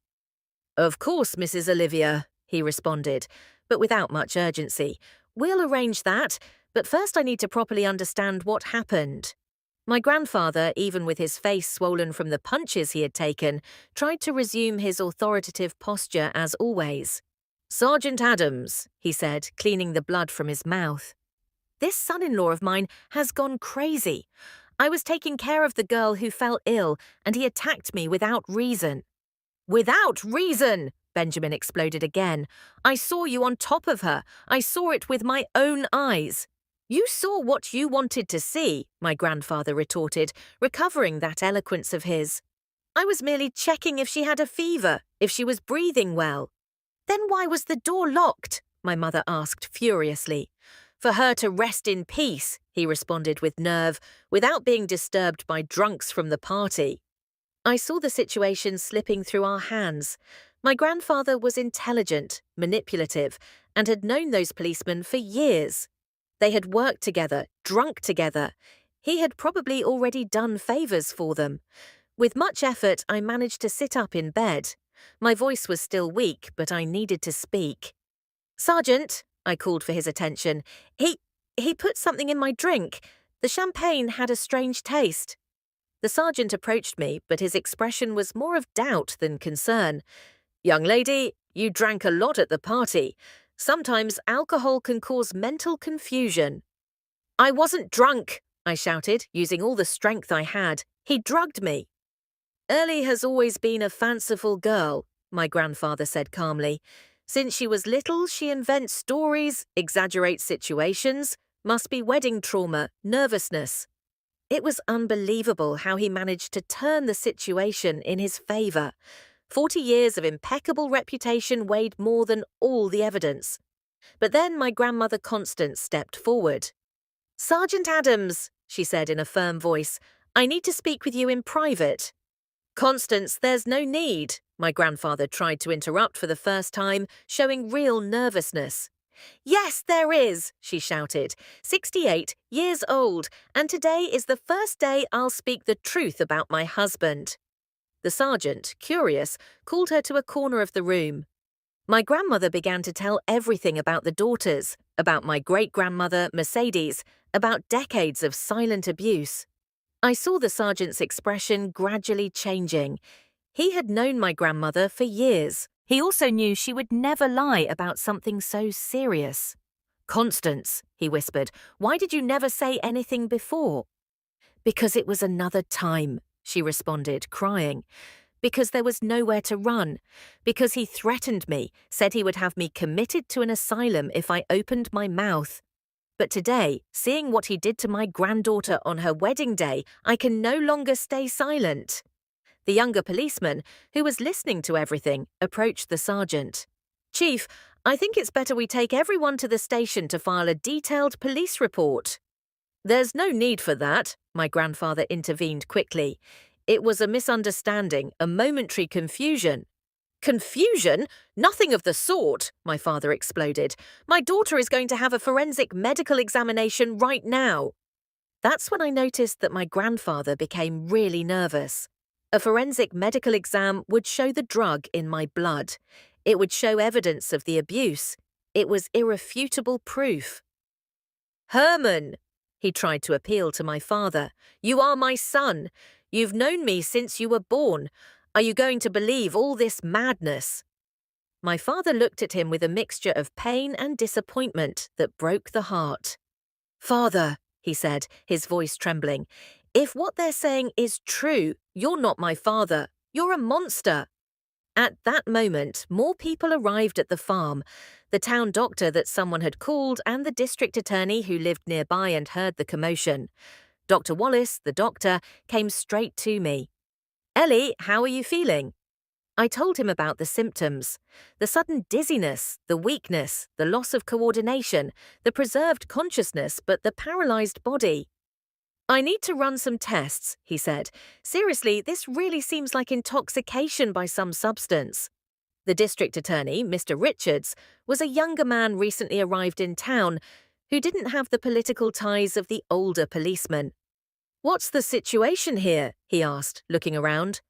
"Of course, Mrs. Olivia," he responded, but without much urgency. "We'll arrange that, but first I need to properly understand what happened." My grandfather, even with his face swollen from the punches he had taken, tried to resume his authoritative posture as always. "Sergeant Adams," he said, cleaning the blood from his mouth. "This son-in-law of mine has gone crazy. I was taking care of the girl who fell ill, and he attacked me without reason." "Without reason!" Benjamin exploded again. "I saw you on top of her. I saw it with my own eyes." "You saw what you wanted to see," my grandfather retorted, recovering that eloquence of his. "I was merely checking if she had a fever, if she was breathing well." "Then why was the door locked?" my mother asked furiously. "For her to rest in peace," he responded with nerve, without being disturbed by drunks from the party. I saw the situation slipping through our hands. My grandfather was intelligent, manipulative, and had known those policemen for years. They had worked together, drunk together. He had probably already done favors for them. With much effort, I managed to sit up in bed. My voice was still weak, but I needed to speak. "Sergeant," I called for his attention. He put something in my drink. The champagne had a strange taste." The sergeant approached me, but his expression was more of doubt than concern. "Young lady, you drank a lot at the party. Sometimes alcohol can cause mental confusion." "I wasn't drunk," I shouted, using all the strength I had. "He drugged me." "Ellie has always been a fanciful girl," my grandfather said calmly. "Since she was little, she invents stories, exaggerates situations, must be wedding trauma, nervousness." It was unbelievable how he managed to turn the situation in his favor. 40 years of impeccable reputation weighed more than all the evidence. But then my grandmother Constance stepped forward. "Sergeant Adams," she said in a firm voice, "I need to speak with you in private." "Constance, there's no need," my grandfather tried to interrupt for the first time, showing real nervousness. "Yes, there is," she shouted. 68 years old, and today is the first day I'll speak the truth about my husband." The sergeant, curious, called her to a corner of the room. My grandmother began to tell everything about the daughters, about my great-grandmother, Mercedes, about decades of silent abuse. I saw the sergeant's expression gradually changing. He had known my grandmother for years. He also knew she would never lie about something so serious. "Constance," he whispered, "why did you never say anything before?" "Because it was another time," she responded, crying. "Because there was nowhere to run. Because he threatened me, said he would have me committed to an asylum if I opened my mouth. But today, seeing what he did to my granddaughter on her wedding day, I can no longer stay silent." The younger policeman, who was listening to everything, approached the sergeant. "Chief, I think it's better we take everyone to the station to file a detailed police report." "There's no need for that," my grandfather intervened quickly. "It was a misunderstanding, a momentary confusion." "Confusion? Nothing of the sort," my father exploded. "My daughter is going to have a forensic medical examination right now." That's when I noticed that my grandfather became really nervous. A forensic medical exam would show the drug in my blood. It would show evidence of the abuse. It was irrefutable proof. "Herman," he tried to appeal to my father, "you are my son. You've known me since you were born. Are you going to believe all this madness?" My father looked at him with a mixture of pain and disappointment that broke the heart. "Father," he said, his voice trembling, "if what they're saying is true, you're not my father. You're a monster." At that moment, more people arrived at the farm. The town doctor that someone had called and the district attorney who lived nearby and heard the commotion. Dr. Wallace, the doctor, came straight to me. "Ellie, how are you feeling?" I told him about the symptoms. The sudden dizziness, the weakness, the loss of coordination, the preserved consciousness but the paralyzed body. "I need to run some tests," he said. "Seriously, this really seems like intoxication by some substance." The district attorney, Mr. Richards, was a younger man recently arrived in town who didn't have the political ties of the older policeman. "What's the situation here?" he asked, looking around.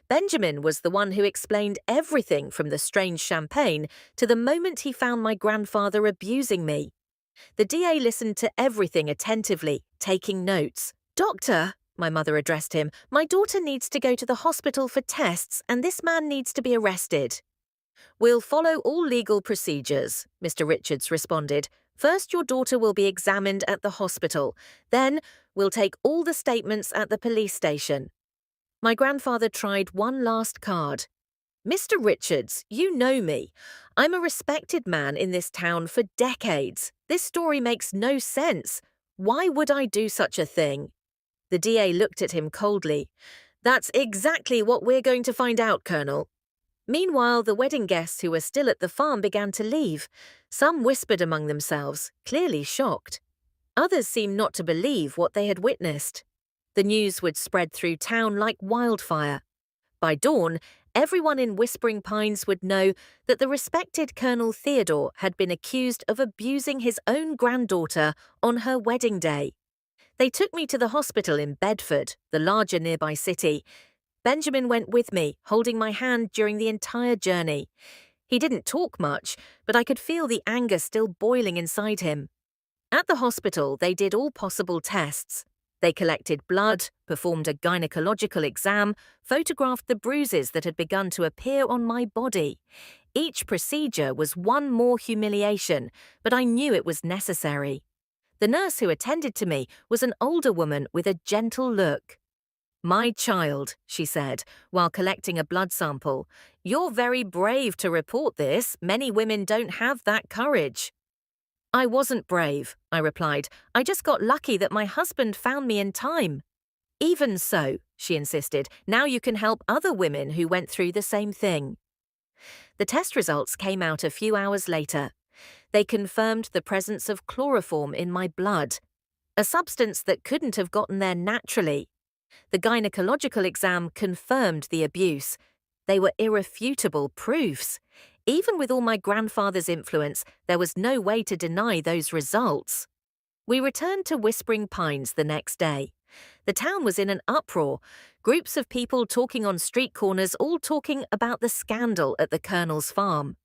Benjamin was the one who explained everything from the strange champagne to the moment he found my grandfather abusing me. The DA listened to everything attentively, taking notes. "Doctor," my mother addressed him. "My daughter needs to go to the hospital for tests, and this man needs to be arrested." "We'll follow all legal procedures," Mr. Richards responded. "First, your daughter will be examined at the hospital. Then, we'll take all the statements at the police station." My grandfather tried one last card. "Mr. Richards, you know me. I'm a respected man in this town for decades. This story makes no sense. Why would I do such a thing?" The DA looked at him coldly. "That's exactly what we're going to find out, Colonel." Meanwhile, the wedding guests who were still at the farm began to leave. Some whispered among themselves, clearly shocked. Others seemed not to believe what they had witnessed. The news would spread through town like wildfire. By dawn, everyone in Whispering Pines would know that the respected Colonel Theodore had been accused of abusing his own granddaughter on her wedding day. They took me to the hospital in Bedford, the larger nearby city. Benjamin went with me, holding my hand during the entire journey. He didn't talk much, but I could feel the anger still boiling inside him. At the hospital, they did all possible tests. They collected blood, performed a gynecological exam, photographed the bruises that had begun to appear on my body. Each procedure was one more humiliation, but I knew it was necessary. The nurse who attended to me was an older woman with a gentle look. "My child," she said, while collecting a blood sample, "you're very brave to report this. Many women don't have that courage." "I wasn't brave," I replied. "I just got lucky that my husband found me in time." "Even so," she insisted, "now you can help other women who went through the same thing." The test results came out a few hours later. They confirmed the presence of chloroform in my blood, a substance that couldn't have gotten there naturally. The gynecological exam confirmed the abuse. They were irrefutable proofs. Even with all my grandfather's influence, there was no way to deny those results. We returned to Whispering Pines the next day. The town was in an uproar, groups of people talking on street corners, all talking about the scandal at the Colonel's farm.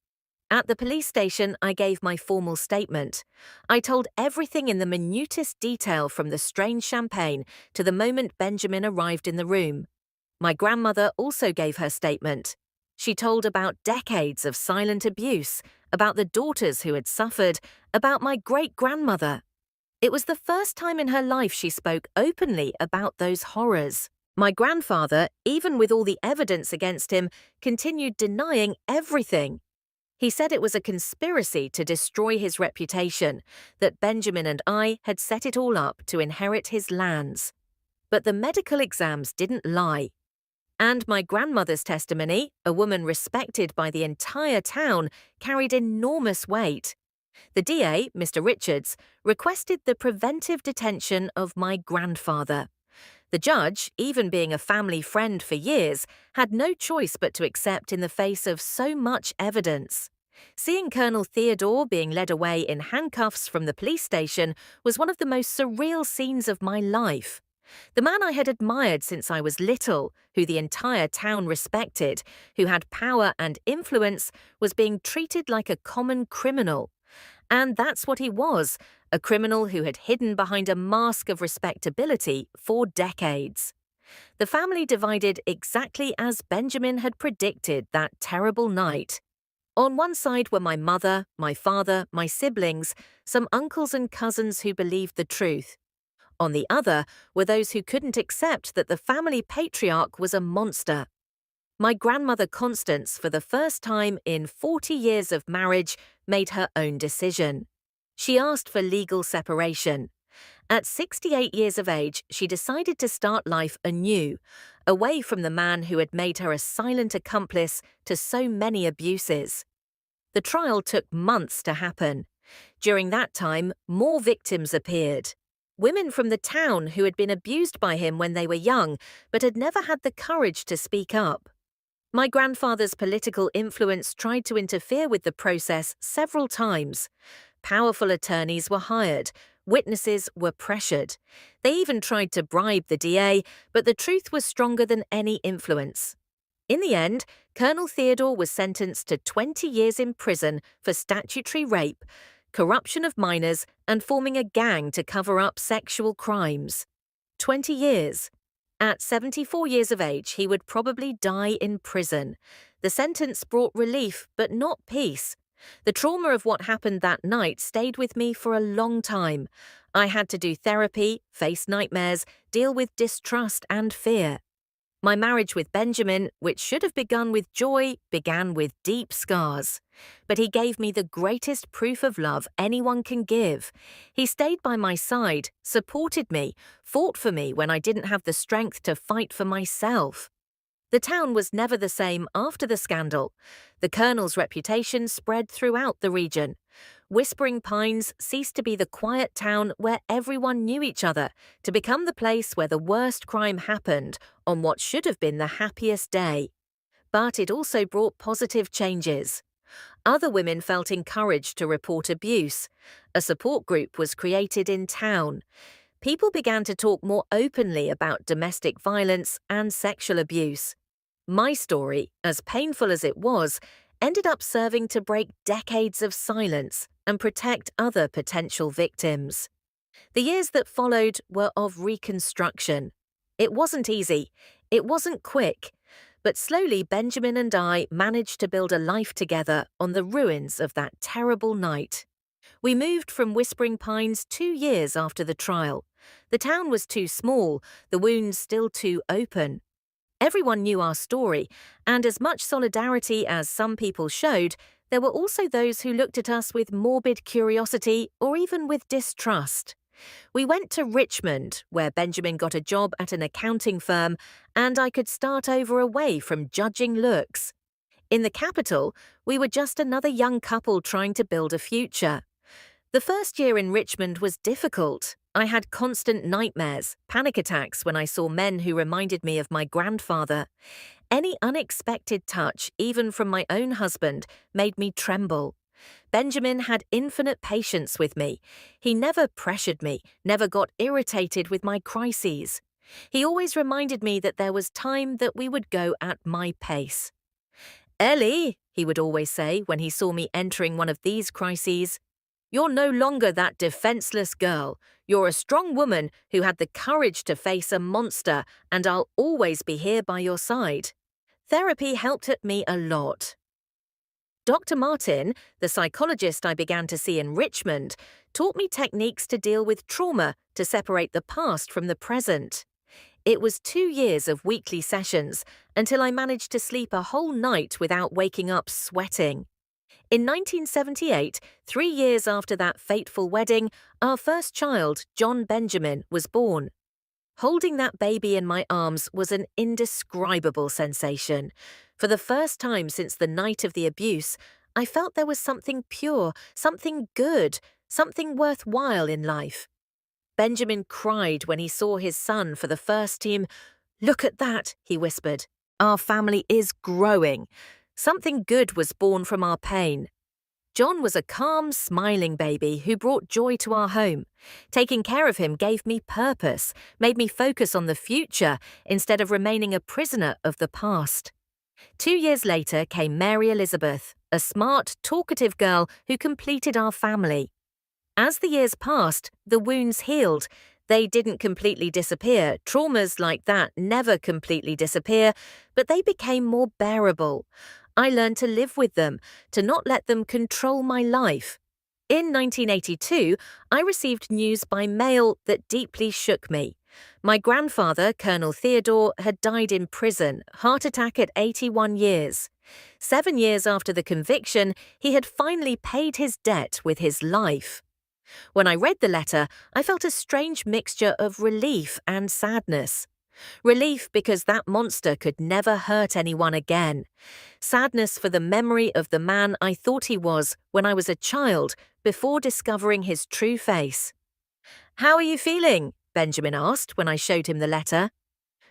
At the police station, I gave my formal statement. I told everything in the minutest detail, from the strange champagne to the moment Benjamin arrived in the room. My grandmother also gave her statement. She told about decades of silent abuse, about the daughters who had suffered, about my great-grandmother. It was the first time in her life she spoke openly about those horrors. My grandfather, even with all the evidence against him, continued denying everything. He said it was a conspiracy to destroy his reputation, that Benjamin and I had set it all up to inherit his lands. But the medical exams didn't lie. And my grandmother's testimony, a woman respected by the entire town, carried enormous weight. The DA, Mr. Richards, requested the preventive detention of my grandfather. The judge, even being a family friend for years, had no choice but to accept in the face of so much evidence. Seeing Colonel Theodore being led away in handcuffs from the police station was one of the most surreal scenes of my life. The man I had admired since I was little, who the entire town respected, who had power and influence, was being treated like a common criminal. And that's what he was, a criminal who had hidden behind a mask of respectability for decades. The family divided exactly as Benjamin had predicted that terrible night. On one side were my mother, my father, my siblings, some uncles and cousins who believed the truth. On the other were those who couldn't accept that the family patriarch was a monster. My grandmother Constance, for the first time in 40 years of marriage, made her own decision. She asked for legal separation. At 68 years of age, she decided to start life anew, away from the man who had made her a silent accomplice to so many abuses. The trial took months to happen. During that time, more victims appeared. Women from the town who had been abused by him when they were young, but had never had the courage to speak up. My grandfather's political influence tried to interfere with the process several times. Powerful attorneys were hired. Witnesses were pressured. They even tried to bribe the DA, but the truth was stronger than any influence. In the end, Colonel Theodore was sentenced to 20 years in prison for statutory rape, corruption of minors, and forming a gang to cover up sexual crimes. 20 years. At 74 years of age, he would probably die in prison. The sentence brought relief, but not peace. The trauma of what happened that night stayed with me for a long time. I had to do therapy, face nightmares, deal with distrust and fear. My marriage with Benjamin, which should have begun with joy, began with deep scars. But he gave me the greatest proof of love anyone can give. He stayed by my side, supported me, fought for me when I didn't have the strength to fight for myself. The town was never the same after the scandal. The Colonel's reputation spread throughout the region. Whispering Pines ceased to be the quiet town where everyone knew each other, to become the place where the worst crime happened on what should have been the happiest day. But it also brought positive changes. Other women felt encouraged to report abuse. A support group was created in town. People began to talk more openly about domestic violence and sexual abuse. My story, as painful as it was, ended up serving to break decades of silence and protect other potential victims. The years that followed were of reconstruction. It wasn't easy, it wasn't quick, but slowly Benjamin and I managed to build a life together on the ruins of that terrible night. We moved from Whispering Pines 2 years after the trial. The town was too small, the wounds still too open. Everyone knew our story, and as much solidarity as some people showed, there were also those who looked at us with morbid curiosity or even with distrust. We went to Richmond, where Benjamin got a job at an accounting firm, and I could start over away from judging looks. In the capital, we were just another young couple trying to build a future. The first year in Richmond was difficult. I had constant nightmares, panic attacks when I saw men who reminded me of my grandfather. Any unexpected touch, even from my own husband, made me tremble. Benjamin had infinite patience with me. He never pressured me, never got irritated with my crises. He always reminded me that there was time that we would go at my pace. "Ellie," he would always say when he saw me entering one of these crises, "you're no longer that defenseless girl. You're a strong woman who had the courage to face a monster, and I'll always be here by your side." Therapy helped me a lot. Dr. Martin, the psychologist I began to see in Richmond, taught me techniques to deal with trauma to separate the past from the present. It was 2 years of weekly sessions until I managed to sleep a whole night without waking up sweating. In 1978, 3 years after that fateful wedding, our first child, John Benjamin, was born. Holding that baby in my arms was an indescribable sensation. For the first time since the night of the abuse, I felt there was something pure, something good, something worthwhile in life. Benjamin cried when he saw his son for the first time. "Look at that," he whispered. "Our family is growing. Something good was born from our pain." John was a calm, smiling baby who brought joy to our home. Taking care of him gave me purpose, made me focus on the future instead of remaining a prisoner of the past. 2 years later came Mary Elizabeth, a smart, talkative girl who completed our family. As the years passed, the wounds healed. They didn't completely disappear. Traumas like that never completely disappear, but they became more bearable. I learned to live with them, to not let them control my life. In 1982, I received news by mail that deeply shook me. My grandfather, Colonel Theodore, had died in prison, heart attack at 81 years. 7 years after the conviction, he had finally paid his debt with his life. When I read the letter, I felt a strange mixture of relief and sadness. Relief because that monster could never hurt anyone again. Sadness for the memory of the man I thought he was when I was a child before discovering his true face. "How are you feeling?" Benjamin asked when I showed him the letter.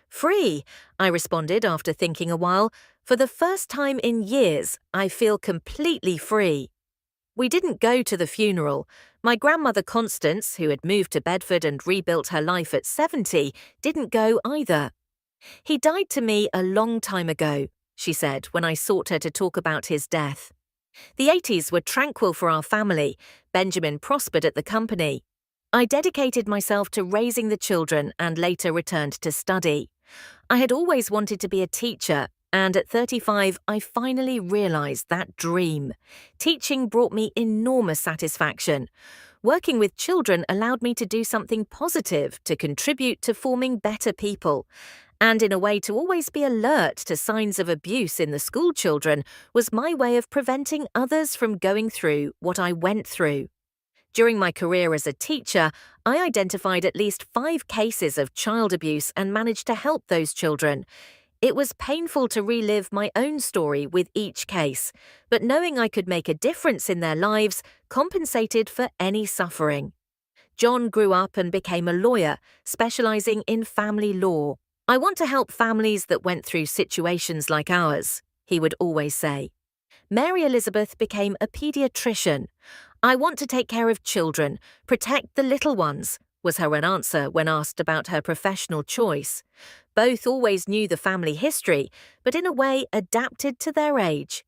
"Free," I responded after thinking a while. "For the first time in years, I feel completely free." We didn't go to the funeral. My grandmother Constance, who had moved to Bedford and rebuilt her life at 70, didn't go either. "He died to me a long time ago," she said when I sought her to talk about his death. The 80s were tranquil for our family. Benjamin prospered at the company. I dedicated myself to raising the children and later returned to study. I had always wanted to be a teacher, and at 35, I finally realized that dream. Teaching brought me enormous satisfaction. Working with children allowed me to do something positive to contribute to forming better people. And in a way to always be alert to signs of abuse in the school children was my way of preventing others from going through what I went through. During my career as a teacher, I identified at least 5 cases of child abuse and managed to help those children. It was painful to relive my own story with each case, but knowing I could make a difference in their lives compensated for any suffering. John grew up and became a lawyer, specializing in family law. "I want to help families that went through situations like ours," he would always say. Mary Elizabeth became a pediatrician. "I want to take care of children, protect the little ones," was her answer when asked about her professional choice. Both always knew the family history, but in a way adapted to their age.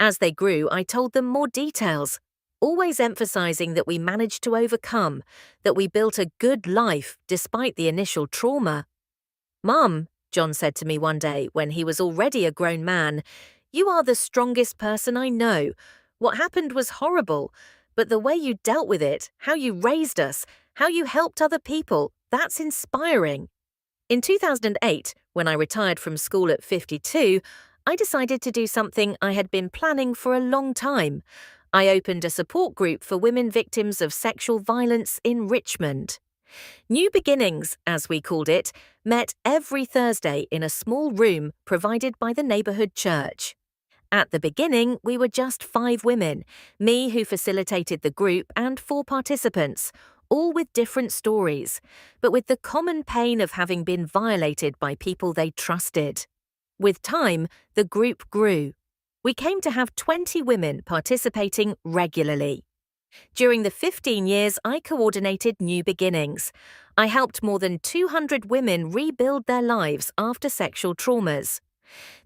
As they grew, I told them more details, always emphasizing that we managed to overcome, that we built a good life despite the initial trauma. "Mum," John said to me one day when he was already a grown man, "you are the strongest person I know. What happened was horrible, but the way you dealt with it, how you raised us, how you helped other people, that's inspiring." In 2008, when I retired from school at 52, I decided to do something I had been planning for a long time. I opened a support group for women victims of sexual violence in Richmond. New Beginnings, as we called it, met every Thursday in a small room provided by the neighborhood church. At the beginning, we were just 5 women, me who facilitated the group and 4 participants, all with different stories, but with the common pain of having been violated by people they trusted. With time, the group grew. We came to have 20 women participating regularly. During the 15 years I coordinated New Beginnings, I helped more than 200 women rebuild their lives after sexual traumas.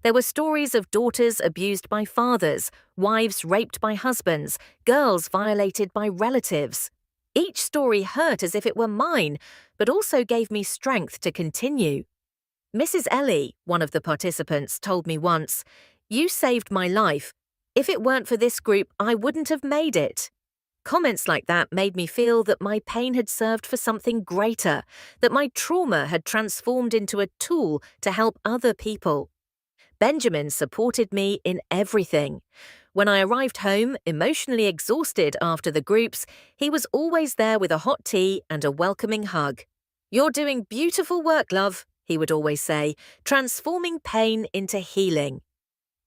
There were stories of daughters abused by fathers, wives raped by husbands, girls violated by relatives. Each story hurt as if it were mine, but also gave me strength to continue. Mrs. Ellie, one of the participants, told me once, "You saved my life. If it weren't for this group, I wouldn't have made it." Comments like that made me feel that my pain had served for something greater, that my trauma had transformed into a tool to help other people. Benjamin supported me in everything. When I arrived home, emotionally exhausted after the groups, he was always there with a hot tea and a welcoming hug. "You're doing beautiful work, love," he would always say, transforming pain into healing.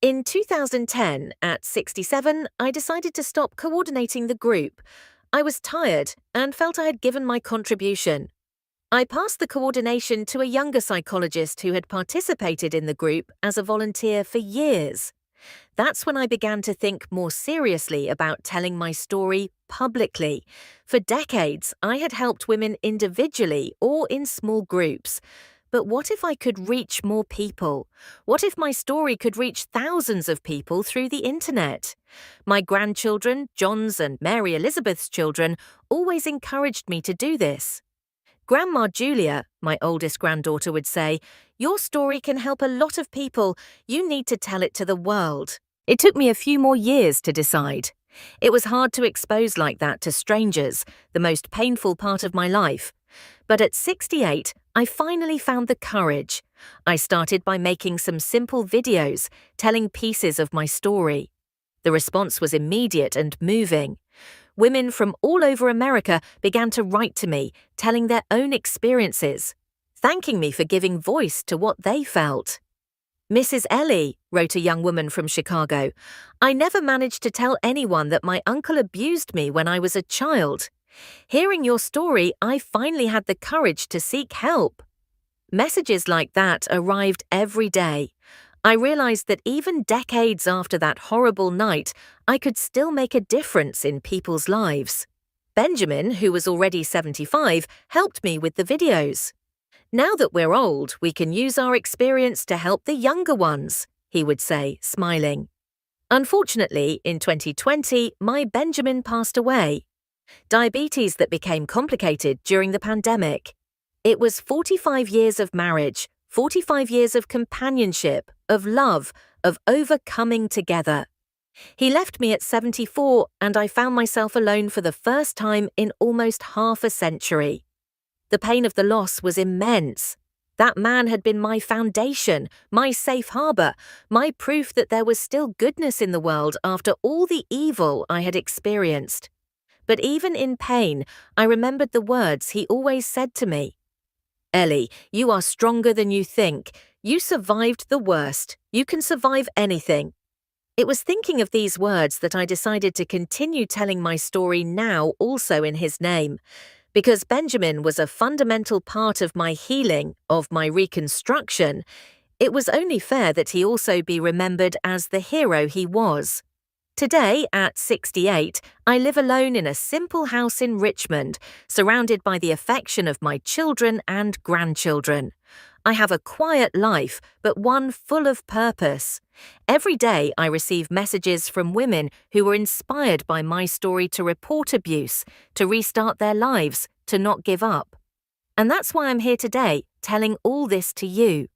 In 2010, at 67, I decided to stop coordinating the group. I was tired and felt I had given my contribution. I passed the coordination to a younger psychologist who had participated in the group as a volunteer for years. That's when I began to think more seriously about telling my story publicly. For decades, I had helped women individually or in small groups. But what if I could reach more people? What if my story could reach thousands of people through the internet? My grandchildren, John's and Mary Elizabeth's children, always encouraged me to do this. Grandma Julia, my oldest granddaughter, would say, "Your story can help a lot of people. You need to tell it to the world." It took me a few more years to decide. It was hard to expose like that to strangers, the most painful part of my life. But at 68, I finally found the courage. I started by making some simple videos, telling pieces of my story. The response was immediate and moving. Women from all over America began to write to me, telling their own experiences, thanking me for giving voice to what they felt. "Mrs. Ellie," wrote a young woman from Chicago, "I never managed to tell anyone that my uncle abused me when I was a child. Hearing your story, I finally had the courage to seek help." Messages like that arrived every day. I realized that even decades after that horrible night, I could still make a difference in people's lives. Benjamin, who was already 75, helped me with the videos. "Now that we're old, we can use our experience to help the younger ones," he would say, smiling. Unfortunately, in 2020, my Benjamin passed away. Diabetes that became complicated during the pandemic. It was 45 years of marriage, 45 years of companionship, of love, of overcoming together. He left me at 74, and I found myself alone for the first time in almost half a century. The pain of the loss was immense. That man had been my foundation, my safe harbor, my proof that there was still goodness in the world after all the evil I had experienced. But even in pain, I remembered the words he always said to me. "Ellie, you are stronger than you think. You survived the worst. You can survive anything." It was thinking of these words that I decided to continue telling my story now also in his name. Because Benjamin was a fundamental part of my healing, of my reconstruction, it was only fair that he also be remembered as the hero he was. Today, at 68, I live alone in a simple house in Richmond, surrounded by the affection of my children and grandchildren. I have a quiet life, but one full of purpose. Every day I receive messages from women who were inspired by my story to report abuse, to restart their lives, to not give up. And that's why I'm here today, telling all this to you.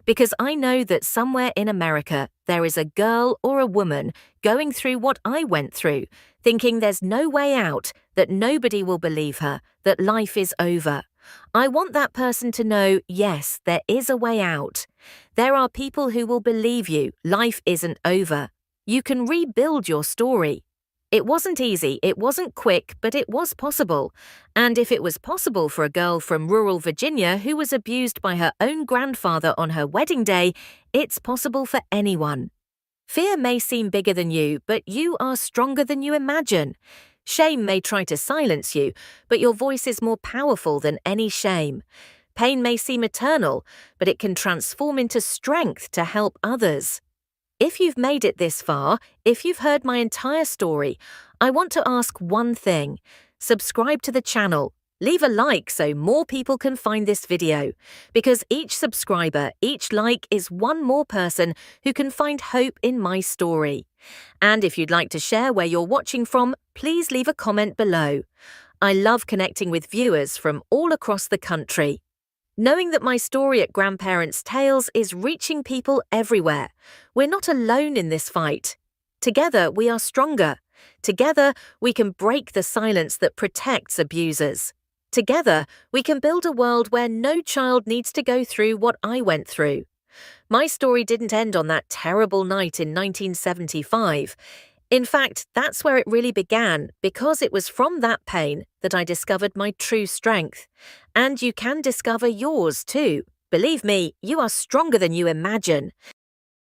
Because I know that somewhere in America there is a girl or a woman going through what I went through, thinking there's no way out, that nobody will believe her, that life is over. I want that person to know, yes, there is a way out. There are people who will believe you, life isn't over. You can rebuild your story. It wasn't easy, it wasn't quick, but it was possible. And if it was possible for a girl from rural Virginia who was abused by her own grandfather on her wedding day, it's possible for anyone. Fear may seem bigger than you, but you are stronger than you imagine. Shame may try to silence you, but your voice is more powerful than any shame. Pain may seem eternal, but it can transform into strength to help others. If you've made it this far, if you've heard my entire story, I want to ask one thing. Subscribe to the channel. Leave a like so more people can find this video. Because each subscriber, each like is one more person who can find hope in my story. And if you'd like to share where you're watching from, please leave a comment below. I love connecting with viewers from all across the country. Knowing that my story at Grandparents' Tales is reaching people everywhere. We're not alone in this fight. Together, we are stronger. Together, we can break the silence that protects abusers. Together, we can build a world where no child needs to go through what I went through. My story didn't end on that terrible night in 1975. In fact, that's where it really began, because it was from that pain that I discovered my true strength. And you can discover yours too. Believe me, you are stronger than you imagine.